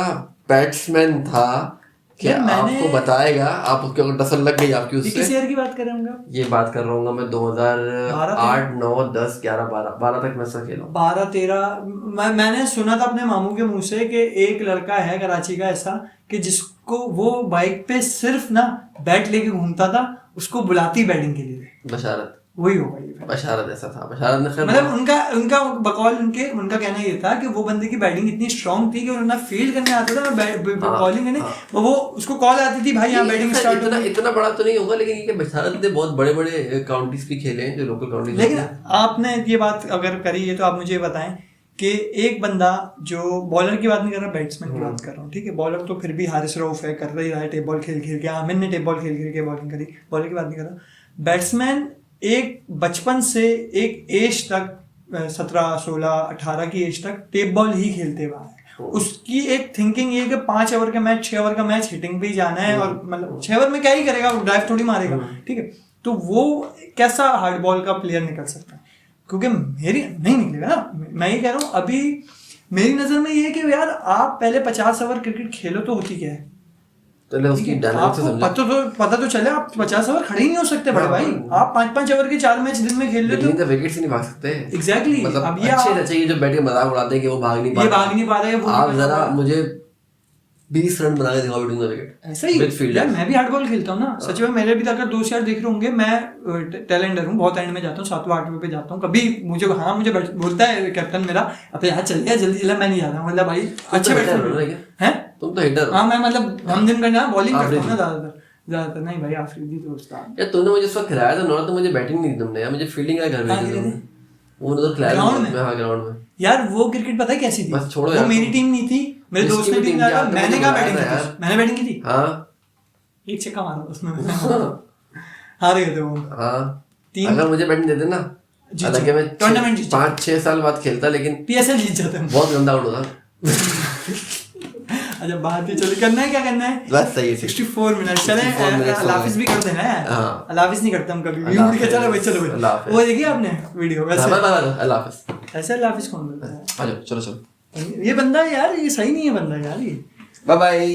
बैट्समैन था कि आपको बताएगा, आपको अगर टसल लग गई आपकी उससे। किस ईयर की बात कर रहे होंगे? ये बात कर रहा हूँ मैं 2008, 9, 10, 11, 12 तक मैं सब खेला, 12, 13। मैंने सुना था अपने मामू के मुंह से कि एक लड़का है कराची का ऐसा कि जिसको वो बाइक पे सिर्फ ना बैट लेके घूमता था, उसको बुलाती बैटिंग के लिए, वही होगा ये। बशारत ऐसा था, बशारत ने खैर मतलब उनका बकौल उनका कहना ये था कि वो बंदे की बैटिंग इतनी स्ट्रांग थी कि उन्हें फील्ड करने आता था, बॉलिंग करने, वो उसको कॉल आती थी भाई यहाँ बैटिंग स्टार्ट हो गई। इतना बड़ा तो नहीं होगा, लेकिन ये बशारत ने बहुत बड़े बड़े काउंटीज भी खेले हैं, जो लोकल काउंटीज। लेकिन आपने ये बात अगर करी है तो आप मुझे बताएं कि एक बंदा जो बॉलर की बात नहीं कर रहा, बैट्समैन की बात कर रहा हूँ, ठीक है। बॉलर तो फिर भी हारिस रऊफ है, कर रही है टेप बॉल खेल खेल के, आमिर ने टेप बॉल खेल खेल के बॉलिंग करी, बॉलर की बात नहीं कर रहा। बैट्समैन एक बचपन से एक एज तक 17, 16, 18 की एज तक टेप बॉल ही खेलते हुआ है। उसकी एक थिंकिंग ये कि 5 ओवर का मैच, 6 ओवर का मैच हिटिंग पे ही जाना है, और मतलब 6 ओवर में क्या ही करेगा, ड्राइव थोड़ी मारेगा, ठीक है। तो वो कैसा हार्ड बॉल का प्लेयर निकल सकता है, क्योंकि मेरी नहीं निकलेगा ना। मैं ये कह रहा हूँ, अभी मेरी नजर में ये है कि यार आप पहले 50 ओवर क्रिकेट खेलो तो होती क्या है, तो उसकी डायनामिक्स समझो। पता तो चले आप 50 ओवर खड़े ही नहीं हो सकते बड़े भाई। आप 5-5 ओवर के 4 मैच दिन में खेल रहे हो, विकेट से नहीं भाग सकते। एग्जैक्टली। मतलब अब ये अच्छे चाहिए जो बैटिंग मजाक उड़ाते हैं कि वो भाग नहीं पा रहे हैं, आप जरा मुझे 20 रन बना के दिखाओ विकेट विकेट। ऐसा ही यार, मैं भी हार्ड बॉल खेलता हूँ ना सच में। मेरे भी अगर दोस्त यार देख रहे होंगे, मैं टैलेंडर हूँ, बहुत एंड में जाता हूँ, 7वें 8वें पे जाता हूँ। कभी मुझे बोलता है कैप्टन मेरा, अब यार चल गया जल्दी, मैं नहीं जाता हूँ, मतलब भाई अच्छे बैट्समैन है तुम तो हिटर। हाँ, मैं मतलब हम दिन का बॉलिंग करता हूँ ना ज्यादातर नहीं भाई, आफरीदी दोस्त यार। तुमने मुझे इस वक्त खिलाया था, तो मुझे बैटिंग नहीं दी तुमने यार, मुझे फील्डिंग का घर भेजा तुमने। वो तो खिलाया ग्राउंड में यार। वो क्रिकेट पता है कैसी थी, बस छोड़ो वो यार, मेरी टीम नहीं थी, मेरे दोस्त ने टीम डाला, मैंने कहा बैटिंग की, मैंने बैटिंग की थी। हाँ, एक छक्का मारा उसमें, हार गए थे वो। हाँ, अगर मुझे बैटिंग देते ना, हालांकि मैं टूर्नामेंट 5-6 साल बाद खेलता, लेकिन PSL जीत जाते हैं। बहुत गंदा आउट होता। अच्छा, बात ही चली, करना है क्या करना है, बस सही है। 64 मिनट चले, अलाफिस भी कर देना है। अलाफिस नहीं करता हम कभी भी, उड़ के चलो भाई, चलो भाई। वो देखी आपने वीडियो वैसे, अलाफिस ऐसे अलाफिस कौन बोलता है? चलो चलो, ये बंदा यार, ये सही नहीं है बंदा यार, ये बाय बाय।